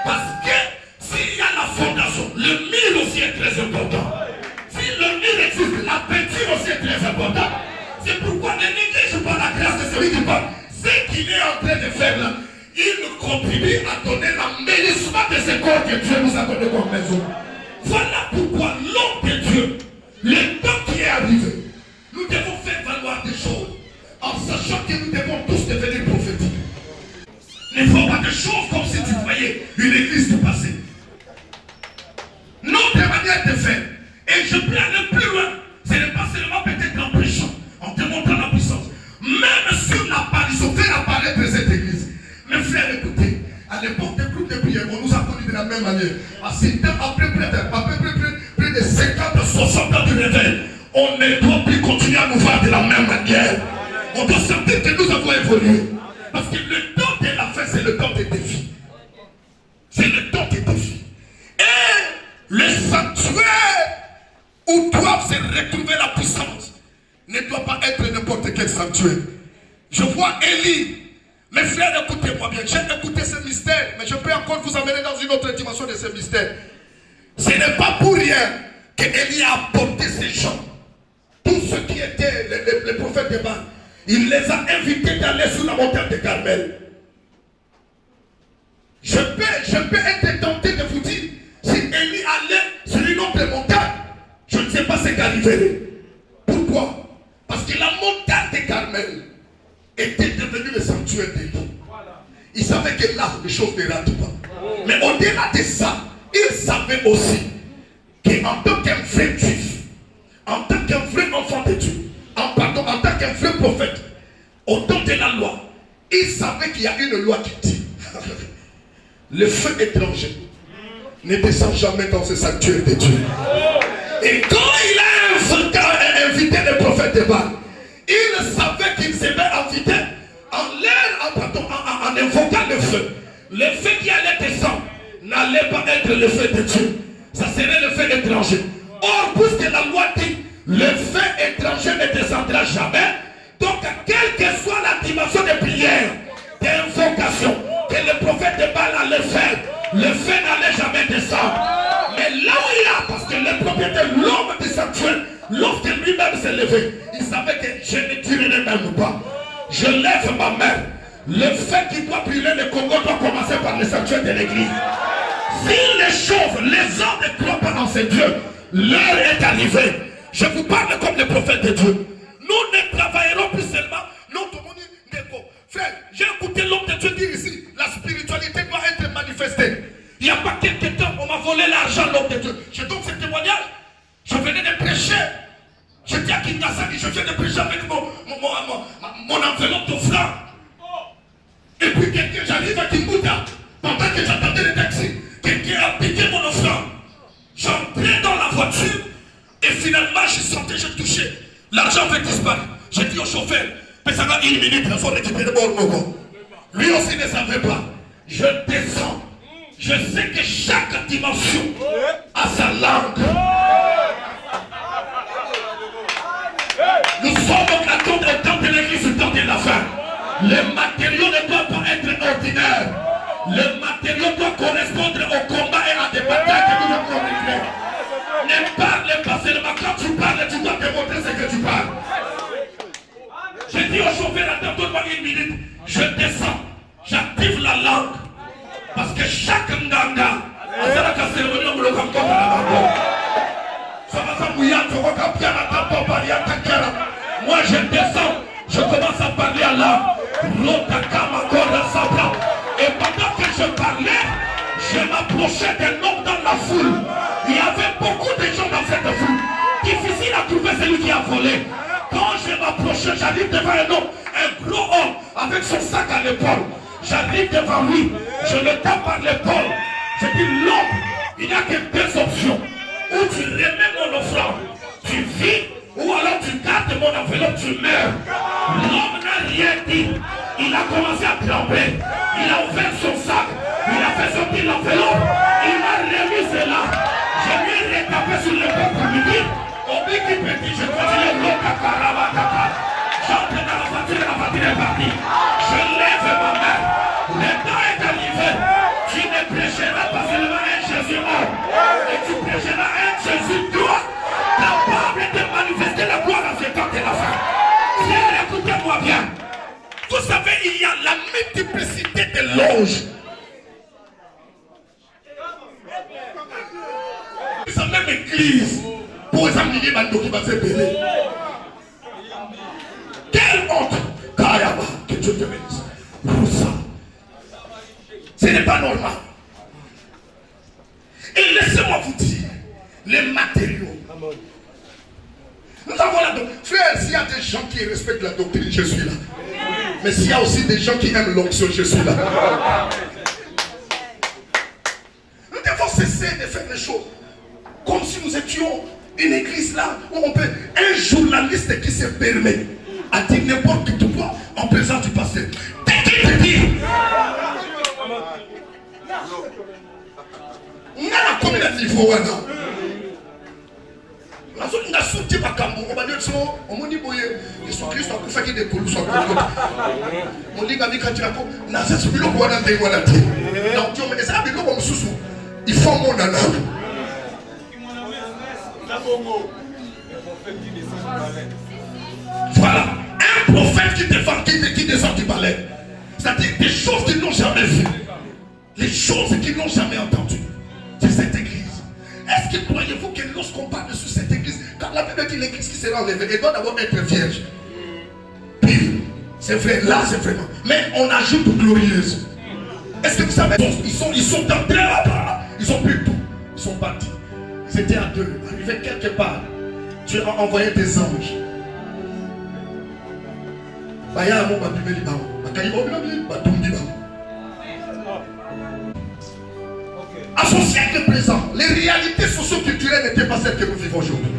Speaker 5: Parce que s'il y a la fondation, le mur aussi est très important. Si le mur existe, la peinture aussi est très importante. C'est pourquoi ne néglige pas la grâce de celui qui parle. Ce qu'il est en train de faire là, il contribue à donner l'embellissement de ce corps que Dieu nous a donné comme maison. Voilà pourquoi l'homme de Dieu, le temps qui est arrivé, nous devons faire valoir des choses en sachant que nous devons tous devenir prophétiques. Ne faut pas de choses comme si tu voyais une église du passé. Notre manière de faire, et je peux aller plus loin, ce n'est pas seulement peut-être en prêchant, en démontrant la puissance, même sur l'apparition, faire apparaître cette église. Mes frères, écoutez, à l'époque des groupes de prière, on nous a connus de la même manière. Après près de 50, 60 ans de réveil, on ne doit plus continuer à nous voir de la même manière. On doit sentir que nous avons évolué. Parce que le temps de la fin, c'est le temps des défis. C'est le temps des défis. Et le sanctuaire où doivent se retrouver la puissance ne doit pas être n'importe quel sanctuaire. Je vois Élie. Mes frères, écoutez-moi bien. J'ai écouté ce mystère, mais je peux encore vous amener dans une autre dimension de ce mystère. Ce n'est pas pour rien que Élie a apporté ces gens. Tous ceux qui étaient les prophètes de Baal, il les a invités d'aller sur la montagne de Carmel. Je peux être tenté de vous dire, si Élie allait sur une autre montagne, je ne sais pas ce qu'arriverait. Pourquoi? Parce que la montagne de Carmel était devenue le sanctuaire d'Élie. Il savait que là, les choses ne ratent pas. Mais au-delà de ça, il savait aussi qu'en tant qu'un vrai juif, en tant qu'un vrai enfant de Dieu, en tant qu'un vrai prophète, au temps de la loi, il savait qu'il y a une loi qui dit le feu étranger ne descend jamais dans ce sanctuaire de Dieu. Et quand il a invité le prophète de Baal, il savait qu'il s'était invité en invoquant le feu. Le feu qui allait descendre n'allait pas être le feu de Dieu. Ça serait le feu étranger. Or, puisque la loi dit le feu étranger ne descendra jamais, donc quelle que soit la dimension de prière, d'invocation que le prophète de Baal allait faire, le feu n'allait jamais descendre. Mais là où il a, parce que le propriétaire, l'homme du sanctuaire, lorsque lui-même s'est levé, il savait que je ne tuerai même pas. Je lève ma main. Le feu qui doit brûler le Congo doit commencer par le sanctuaire de l'église. Si les choses, les hommes ne croient pas dans ces dieux, l'heure est arrivée. Je vous parle comme le prophète de Dieu. Nous ne travaillerons plus seulement notre monde. Frère, j'ai écouté l'homme de Dieu dire ici, la spiritualité doit être manifestée. Il n'y a pas quelques temps, on m'a volé l'argent, l'homme de Dieu. Je donne ce témoignage. Je venais de prêcher. J'étais à Kinshasa, je viens de prêcher avec mon enveloppe d'offrande. Et puis quelqu'un, j'arrive à Kimbuta, pendant que j'attendais le taxi, quelqu'un a piqué mon offrande. J'entrais dans la voiture, et finalement, j'ai touché. L'argent avait disparu. J'ai dit au chauffeur, mais ça va 1 minute, il faut récupérer mon logo. Lui aussi ne savait pas. Je descends. Je sais que chaque dimension a sa langue. Nous sommes au temps de l'église, au temps de la fin. Le matériau ne doit pas être ordinaire. Le matériau doit correspondre au combat et à des batailles que nous devons livrer. Ne parle pas seulement quand tu parles, tu dois démontrer ce que tu parles. J'ai dit au chauffeur, attends-moi 1 minute. Je descends, j'active la langue.
Speaker 3: que chaque nganga a la cérémonie de l'Okampo. Moi je descends, je commence à parler à l'âme. Et pendant que je parlais, je m'approchais d'un homme dans la foule. Il y avait beaucoup de gens dans cette foule. Difficile à trouver celui qui a volé. Quand je m'approchais, j'arrive devant un homme, un gros homme avec son sac à l'épaule. J'arrive devant lui, je le tape par l'épaule. Je dis l'homme, il n'y a que deux options. Ou tu remets mon offrande, tu vis, ou alors tu gardes mon enveloppe, tu meurs. L'homme n'a rien dit. Il a commencé à trembler. Il a ouvert son sac. Il a fait sortir l'enveloppe. Il m'a remis cela. Je lui ai retapé sur le corps pour lui dire, Obi qui petit, je continue l'autre carabakaka. J'entre dans la voiture est partie. Je lève ma main. Le temps est arrivé. Tu ne prêcheras pas seulement un Jésus homme. Et tu prêcheras un Jésus droit. Capable de manifester la gloire à ce temps de la fin. Frère, écoutez-moi bien. Vous savez, il y a la multiplicité de loges. C'est la même église. Pour examiner Bandoki va se bénir. Quelle honte! Kayaba, que Dieu te bénisse. Roussa. Ce n'est pas normal. Et laissez-moi vous dire, les matériaux. Nous avons la doctrine. Frère, s'il y a des gens qui respectent la doctrine, je suis là. Mais s'il y a aussi des gens qui aiment l'onction, je suis là. Nous devons cesser de faire les choses comme si nous étions une église là où on peut, un journaliste qui se permet à dire n'importe quoi en présence du pasteur. On a la combien de niveaux là? La zone n'a sauté pas comme on va dire on m'a dit boye Jésus Christ a fait des coups sur on dit quand tu as na ça c'est le quoi dans des voilà donc tu me ça bien comme sous il faut mon âme. Voilà, un prophète qui descend du palais. C'est-à-dire des choses qu'ils n'ont jamais vues. Les choses qu'ils n'ont jamais entendues. C'est cette église. Est-ce que croyez-vous que lorsqu'on parle sur cette église, quand la Bible dit l'église qui sera enlevée, elle doit d'abord être vierge. Puis, c'est vrai, là c'est vraiment. Mais on ajoute glorieuse. Est-ce que vous savez, ils sont entrés là-bas, ils ont pris tout, ils sont partis. Ils étaient à deux, arrivés quelque part. Dieu a envoyé des anges. À son siècle présent, les réalités socio-culturelles n'étaient pas celles que nous vivons aujourd'hui.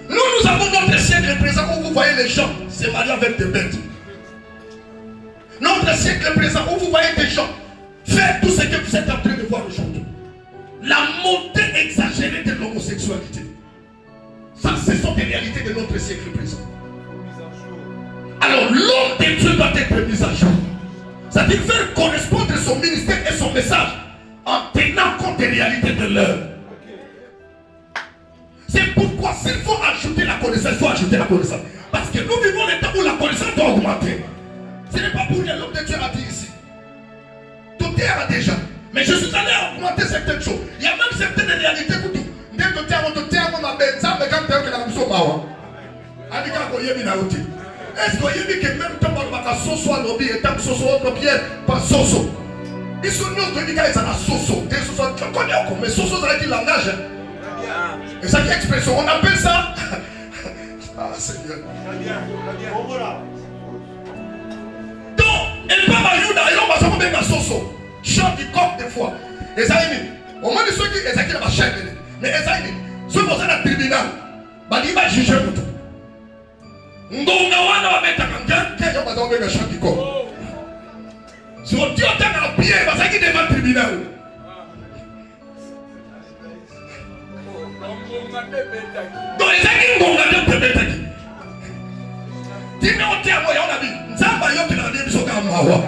Speaker 3: Nous avons notre siècle présent où vous voyez les gens se marier avec des bêtes. Notre siècle présent où vous voyez des gens faire tout ce que vous êtes en train de voir aujourd'hui. La montée exagérée de l'homosexualité. Ça, ce sont des réalités de notre siècle présent. Alors, l'homme de Dieu doit être mis à jour. C'est-à-dire faire correspondre son ministère et son message en tenant compte des réalités de l'heure. C'est pourquoi s'il faut ajouter la connaissance, il faut ajouter la connaissance. Parce que nous vivons les temps où la connaissance doit augmenter. Ce n'est pas pour rien l'homme de Dieu a dit ici. Tout est déjà. Mais je suis allé augmenter certaines choses. Il y a même certaines réalités pour tout. Est-ce que vous avez que même temps on soit lobby et tant que soso pierre pas soso. Ils sont nous de dire ça la soso. Des soso on connaît encore mais soso ça dit langage. Et ça qui expression on appelle ça ah Seigneur. Donc elle pas majuda et on va se mettre à soso. Chant du corps des fois. Et ça est au moins de ceux qui Ezekiel va chercher. Mais Ezekiel ceux qui sont dans le tribunal bah il va juger tout. Ndonga wana wameta kangante yo bazonga na champ du corps. Si on dit on t'a bien parce qu'il devant le tribunal. Donc les gens qui ngonga de betaki. Dis-moi on t'a moyen on a dit nzamba yo kila ndi biso kama mawa.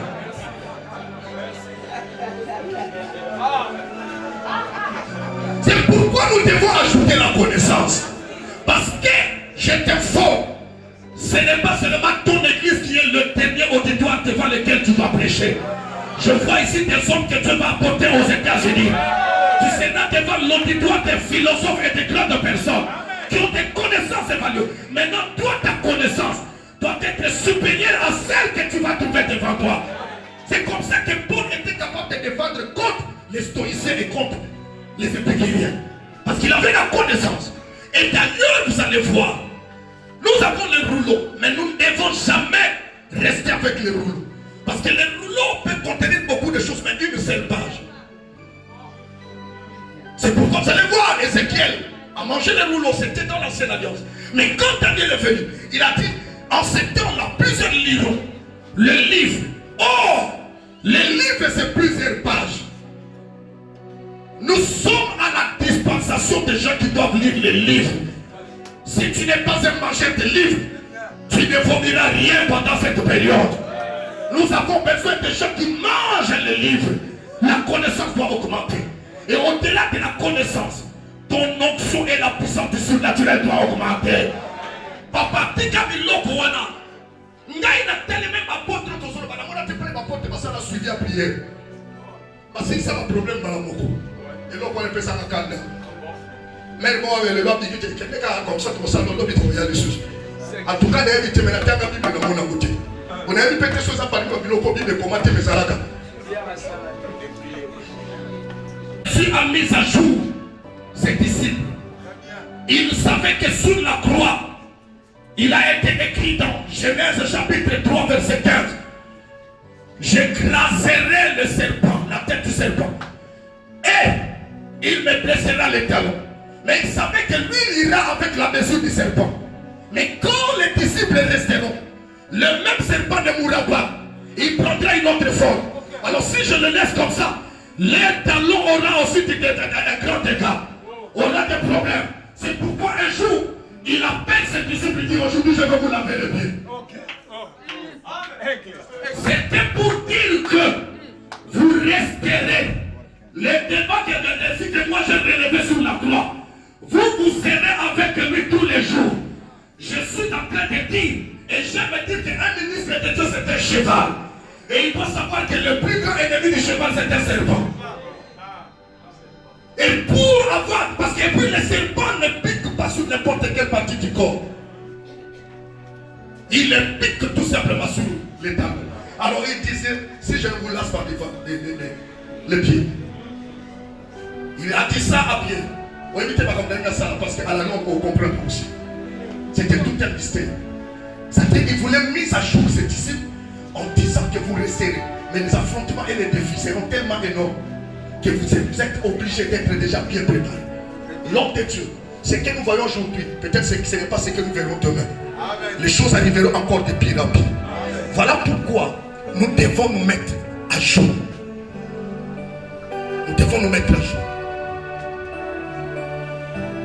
Speaker 3: C'est pourquoi nous devons ajouter la connaissance. Parce que j'étais fort. Ce n'est pas seulement ton église qui est le le dernier auditoire devant lequel tu dois prêcher. Je vois ici des hommes que Dieu va apporter aux États-Unis. Tu seras devant l'auditoire des philosophes et des grandes personnes qui ont des connaissances évaluées. Maintenant, toi, ta connaissance doit être supérieure à celle que tu vas trouver devant toi. C'est comme ça que Paul était capable de défendre contre les stoïciens et contre les épicuriens. Parce qu'il avait la connaissance. Et d'ailleurs, vous allez voir, nous avons les rouleaux, mais nous ne devons jamais rester avec les rouleaux. Parce que les rouleaux peuvent contenir beaucoup de choses, mais une seule page. C'est pourquoi vous allez voir, Ézéchiel a mangé les rouleaux, c'était dans l'ancienne alliance. Mais quand Daniel est venu, il a dit, en ce temps-là, plusieurs liront le livre. Or, les livres, c'est plusieurs pages. Nous sommes à la dispensation des gens qui doivent lire les livres. Si tu n'es pas un mangeur de livres, tu ne vomiras rien pendant cette période. Nous avons besoin de gens qui mangent les livres. La connaissance doit augmenter. Et au-delà de la connaissance, ton onction et la puissance du surnaturel doit augmenter. Papa, tu as vu l'eau. Ngai na tellement apôtre to solo bana mona te prendre apôtre parce que la suivi à prière. Parce que ça un problème dans la moko. Et là on peut ça en calme. Mais moi avec le bab dit que quelqu'un comme ça dans l'obit il y a des choses. En tout cas d'ailleurs tu me la tanga bible dans mon côté. On a vu peut-être choses à parler comme biloko bible commenter mes alaka. Dieu a mis à jour ses disciples. Il savait que sur la croix il a été écrit dans Genèse chapitre 3 verset 15. J'écraserai le serpent, la tête du serpent. Et il me blessera les talons. Mais il savait que lui il ira avec la mesure du serpent. Mais quand les disciples resteront, le même serpent ne mourra pas. Il prendra une autre forme. Alors si je le laisse comme ça, les talons auront aussi un grand dégât. On a des problèmes. C'est pourquoi un jour, il appelle ses disciples et dit aujourd'hui je vais vous laver les pieds. C'était pour dire que vous resterez. Les débats que le défi que moi j'ai relevé sur la croix, vous serez avec lui tous les jours. Je suis en train de dire, et j'aime dire qu'un ministre de Dieu c'est un cheval. Et il doit savoir que le plus grand ennemi du cheval c'est un serpent. Et pour avoir, parce que puis le serpent ne pique pas sur n'importe quelle partie du corps. Il le pique tout simplement sur les tables. Alors il disait, si je vous laisse par les pieds. Il a dit ça à pied. On évite pas comme ça parce qu'à la langue on comprend pas aussi. C'était tout un mystère. C'est-à-dire qu'il voulait mettre à jour ses disciples en disant que vous resterez. Mais les affrontements et les défis seront tellement énormes que vous êtes obligés d'être déjà bien préparés. L'homme de Dieu, ce que nous voyons aujourd'hui, peut-être que ce n'est pas ce que nous verrons demain. Amen. Les choses arriveront encore de pire en pire. Amen. Voilà pourquoi nous devons nous mettre à jour. Nous devons nous mettre à jour.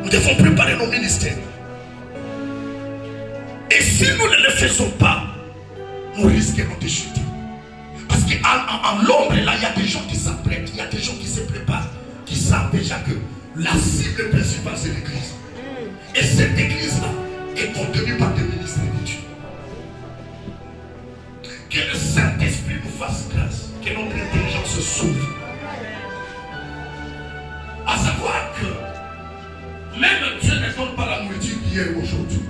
Speaker 3: Nous devons préparer nos ministères. Et si nous ne le faisons pas, nous risquerons de chuter. Parce qu'en l'ombre, là, il y a des gens qui s'apprêtent, il y a des gens qui se préparent, qui savent déjà que la cible principale, c'est l'église. Et cette église-là est contenue par des ministres de Dieu. Que le Saint-Esprit nous fasse grâce, que notre intelligence s'ouvre. À savoir que même Dieu ne donne pas la nourriture d'hier aujourd'hui.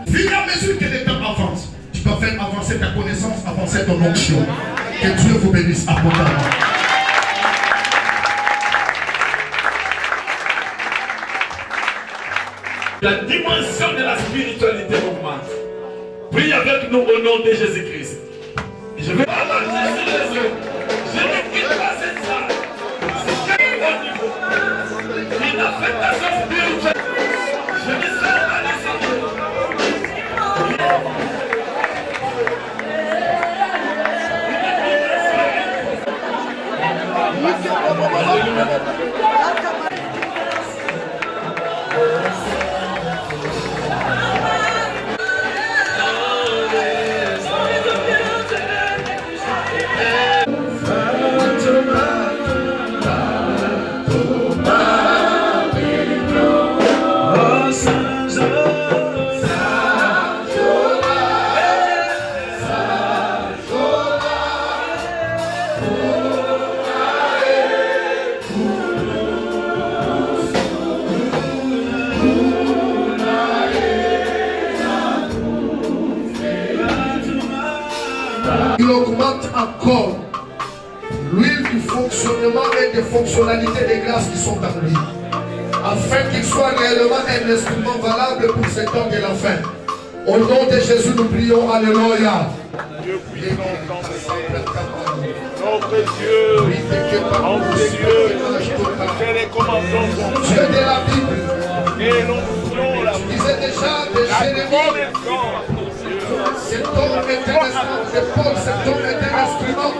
Speaker 3: Vu à mesure que le temps avance, tu dois faire avancer ta connaissance, avancer ton onction. Que Dieu vous bénisse abondamment.
Speaker 2: La dimension de la spiritualité augmente. Prie avec nous au nom de Jésus-Christ. Je vais avancer sur les yeux. Je ne quitte pas cette salle. C'est quel niveau. Une affectation spirituelle. Je ne serai pas descendu.
Speaker 5: des fonctionnalités des grâces qui sont en lui, afin qu'il soit réellement un instrument valable pour ce temps de la fin. Au nom de Jésus, nous prions. Alléluia.
Speaker 3: Notre Dieu, en cieux, que les commandements sont
Speaker 5: Dieu de la Bible,
Speaker 3: et nous voulons la
Speaker 5: disait déjà de Jérémie, cet homme est un instrument de Paul, cet homme est un instrument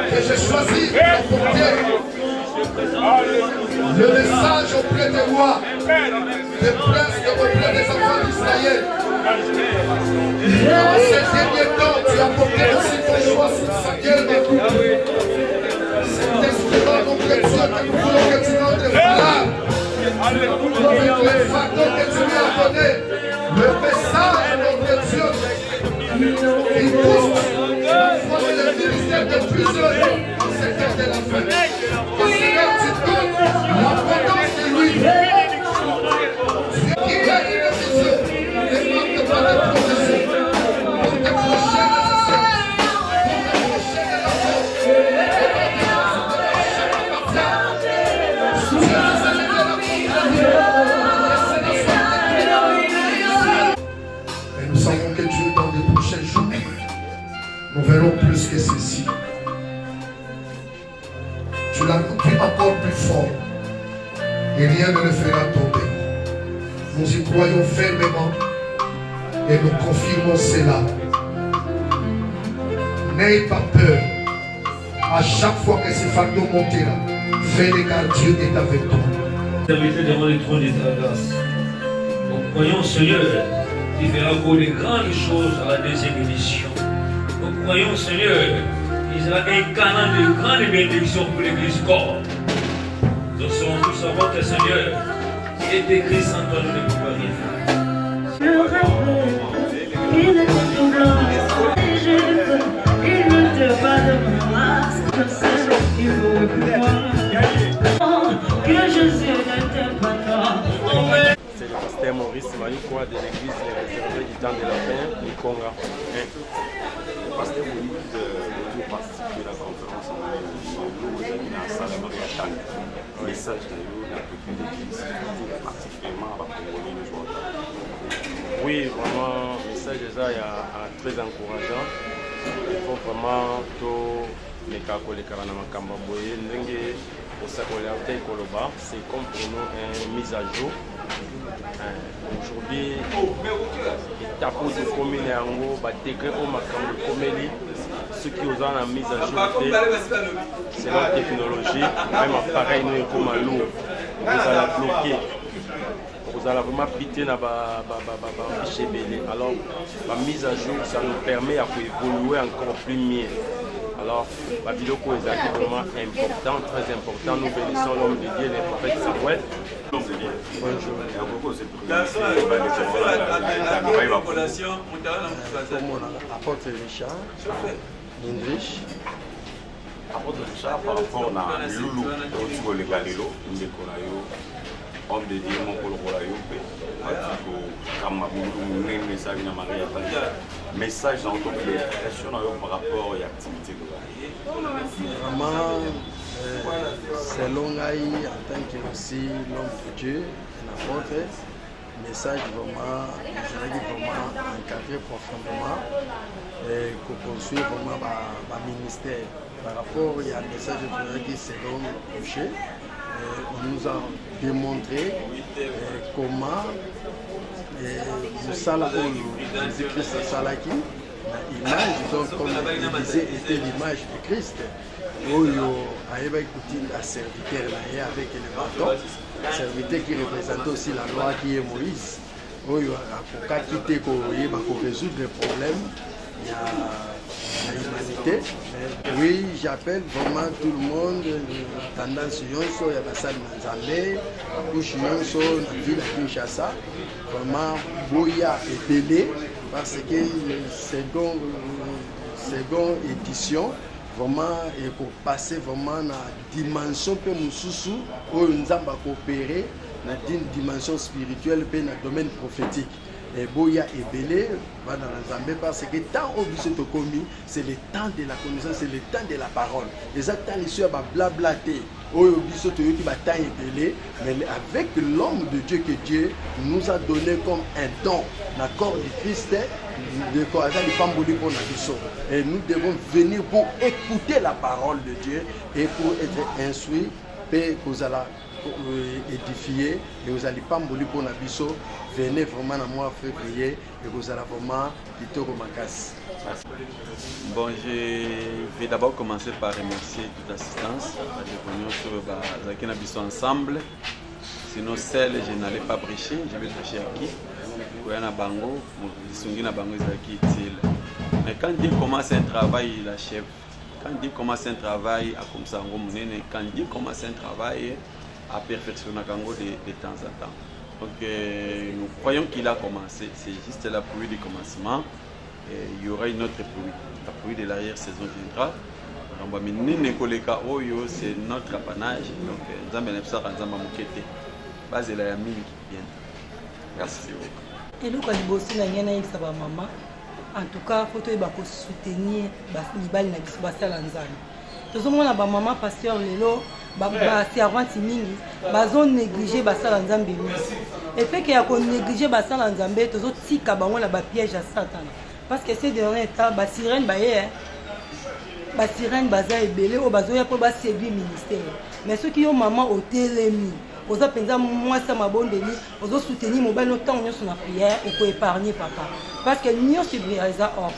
Speaker 5: que j'ai choisi pour porter le message auprès des rois, des princes et auprès des enfants d'Israël. En ces derniers temps, tu as porté aussi ton choix sur Samuel Makou. Cet instrument, notre Dieu, que nous voulons que tu montres valable. Avec les fardeaux que tu lui as donnés, le message, notre Dieu, il pousse le ministère de plusieurs dans ce temps de la fin. Que Seigneur, tu donnes l'abondance de lui. Qui a une vision, ne manque pas de progresser. Pour tes prochains nécessaires, pour tes prochains et nous savons que Dieu, dans les prochains jours, nous verrons plus que ceci. Tu l'as rendu encore plus fort et rien ne le fera tomber. Nous y croyons fermement et nous confirmons cela. N'ayez pas peur. À chaque fois que ce fardeau montera, fais-le car Dieu est avec toi.
Speaker 6: Serviteur devant le trône de ta grâce. Nous croyons, Seigneur, qu'il fera encore de grandes choses à la deuxième édition. Nous croyons, Seigneur, qu'il sera un canal de grandes bénédictions pour l'Église corps. Nous savons tous savoir que, Seigneur, il est écrit sans toi, nous ne pouvons pas rien faire.
Speaker 7: Je rêve, il est tout blanc, et je veux, il ne te pas de moi, je sais qu'il faut pouvoir, que Jésus n'était pas là.
Speaker 8: C'est le pasteur Maurice Manikwa de l'église réservée du temps de la fin, Nikonga.
Speaker 9: Le pasteur Moïse a participé à la conférence en ligne dans la salle Maria Tang. Le message de nous, la l'église, particulièrement à la Congolais de joie.
Speaker 8: Oui, vraiment, le message est très encourageant. Il faut vraiment tout les cas que les Karanama Kambaboye, Ndenge, Osakola Koloba, c'est comme pour nous une mise à jour. Aujourd'hui, l'étape de commune Yango, décret au Makambo Komeli, ceux qui ont la mise à jour, c'est la technologie, même appareil nous comme à l'eau, vous allez bloquer. Vous allez vraiment piter dans le belé. Alors, la mise à jour, ça nous permet d'évoluer encore plus mieux. Alors, la vidéo est vraiment important, très important. Nous bénissons l'homme de Dieu, le prophète Samuel.
Speaker 9: Bonjour.
Speaker 10: Apôtre Richard, Indrich.
Speaker 9: Apôtre Richard, par rapport à Loulou, au le Galilo, homme de Dieu, mon collaborateur, message dans ton question par rapport à l'activité.
Speaker 10: Vraiment, selon Aïe, en tant que aussi l'homme de Dieu, un apôtre, message vraiment, je vais dire vraiment encadré profondément et qu'on construit vraiment le ministère. Par rapport à un message qui selon touché, on nous a démontré comment le Salah, Jésus-Christ Salaki, l'image, donc comme il disait, était l'image de Christ. Où il y a un serviteur avec le bâton, serviteur qui représente aussi la loi qui est Moïse. Où il y a quitté pour résoudre les problèmes. Il y a l'humanité. Oui, j'appelle vraiment tout le monde, tendance Yonso, il y a la salle Nzambe, la bouche Yonso, la ville de Kinshasa. Vraiment, Boya est belé parce que seconde édition, vraiment, et pour passer vraiment dans la dimension peu Moussousou, où nous avons coopéré dans une dimension spirituelle, dans le domaine prophétique. boya ebele bana nzambe parce que tant au biso to komi c'est le temps de la connaissance, c'est le temps de la parole. Exactement les soeurs ba blablater oyo biso to yoki ba temps ebele, mais avec l'homme de Dieu que Dieu nous a donné comme un don na corps du Christ de Koazali Pamboli pour la biso. Et nous devons venir pour écouter la parole de Dieu et pour être instruits et vous allez édifier et vous allez Pamboli pour la biso. Venez vraiment dans le mois de février et vous allez vraiment plutôt comme casse.
Speaker 9: Bon, je vais d'abord commencer par remercier toute l'assistance. Je venir sur Zakina Bisso ensemble. Sinon, seul, je n'allais pas prêcher. Je vais prêcher à qui? Bango, mais quand Dieu commence un travail, il achève. Quand Dieu commence un travail, à comme ça, quand Dieu commence un travail, à perfectionner de temps en temps. Donc nous croyons qu'il a commencé, c'est juste la pluie du commencement. Et il y aura une autre pluie. La pluie de l'arrière-saison viendra. C'est notre apanage. Donc nous avons merci beaucoup.
Speaker 11: Et nous, quand nous avons maman, en tout cas, il faut soutenir les balles de la Lanzane. Tout le monde a maman, pasteur Lelo, servante mingi, ils négligé la Lanzane. Et fait qu'il y a négligé la Lanzane, tous les petits cabans la piège à Satan. Parce que ces derniers temps, les sirènes, les sirènes, les belé, les pour séduire le ministère. Mais ceux qui ont maman au télémi, aux appels moi ça m'a bon délire, aux soutenir mon bel temps sur la prière et pour épargner papa. Parce que nous sommes ça hors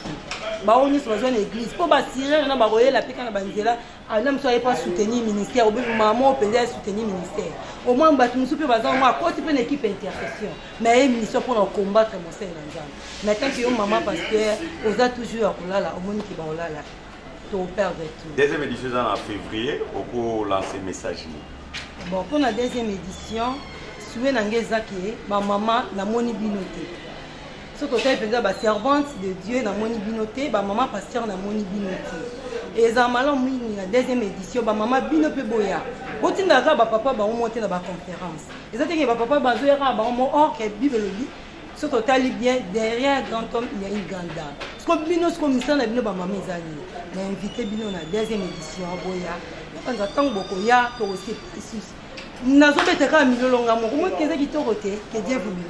Speaker 11: bah on est sur l'église pour bâtir on a baroyer la pique à la banzela à n'aime soyez pas soutenir ministère ou bien maman au pédale soutenir ministère au moins bah nous sommes pas moi quoi tu peux une équipe intercession mais ministère pour nous combattre mon seigneur mais tant que maman parce que aux a toujours là là au monde qui va là là tout perdre tout.
Speaker 9: Deuxième édition en février pour lancer message.
Speaker 11: Bon, pour la deuxième édition, si vous avez ma maman na moni binoté. Ce côté la servante de Dieu na moni binoté, ma maman pasteur na moni binoté. Et ça malon la deuxième édition, ma maman binoté boya. Botinda ga ba papa ba monter na ba conférence. Et ça que papa ba zoera ba mo or que Bible dit. Ce total bien derrière un grand homme, il y a une grande dame. Ce que bino ce commissaire na bino ba maman ezali. Na invité bino na deuxième édition boya. Quand j'attends beaucoup, il y a aussi. Nous avons été à 1 million de gens, que Dieu vous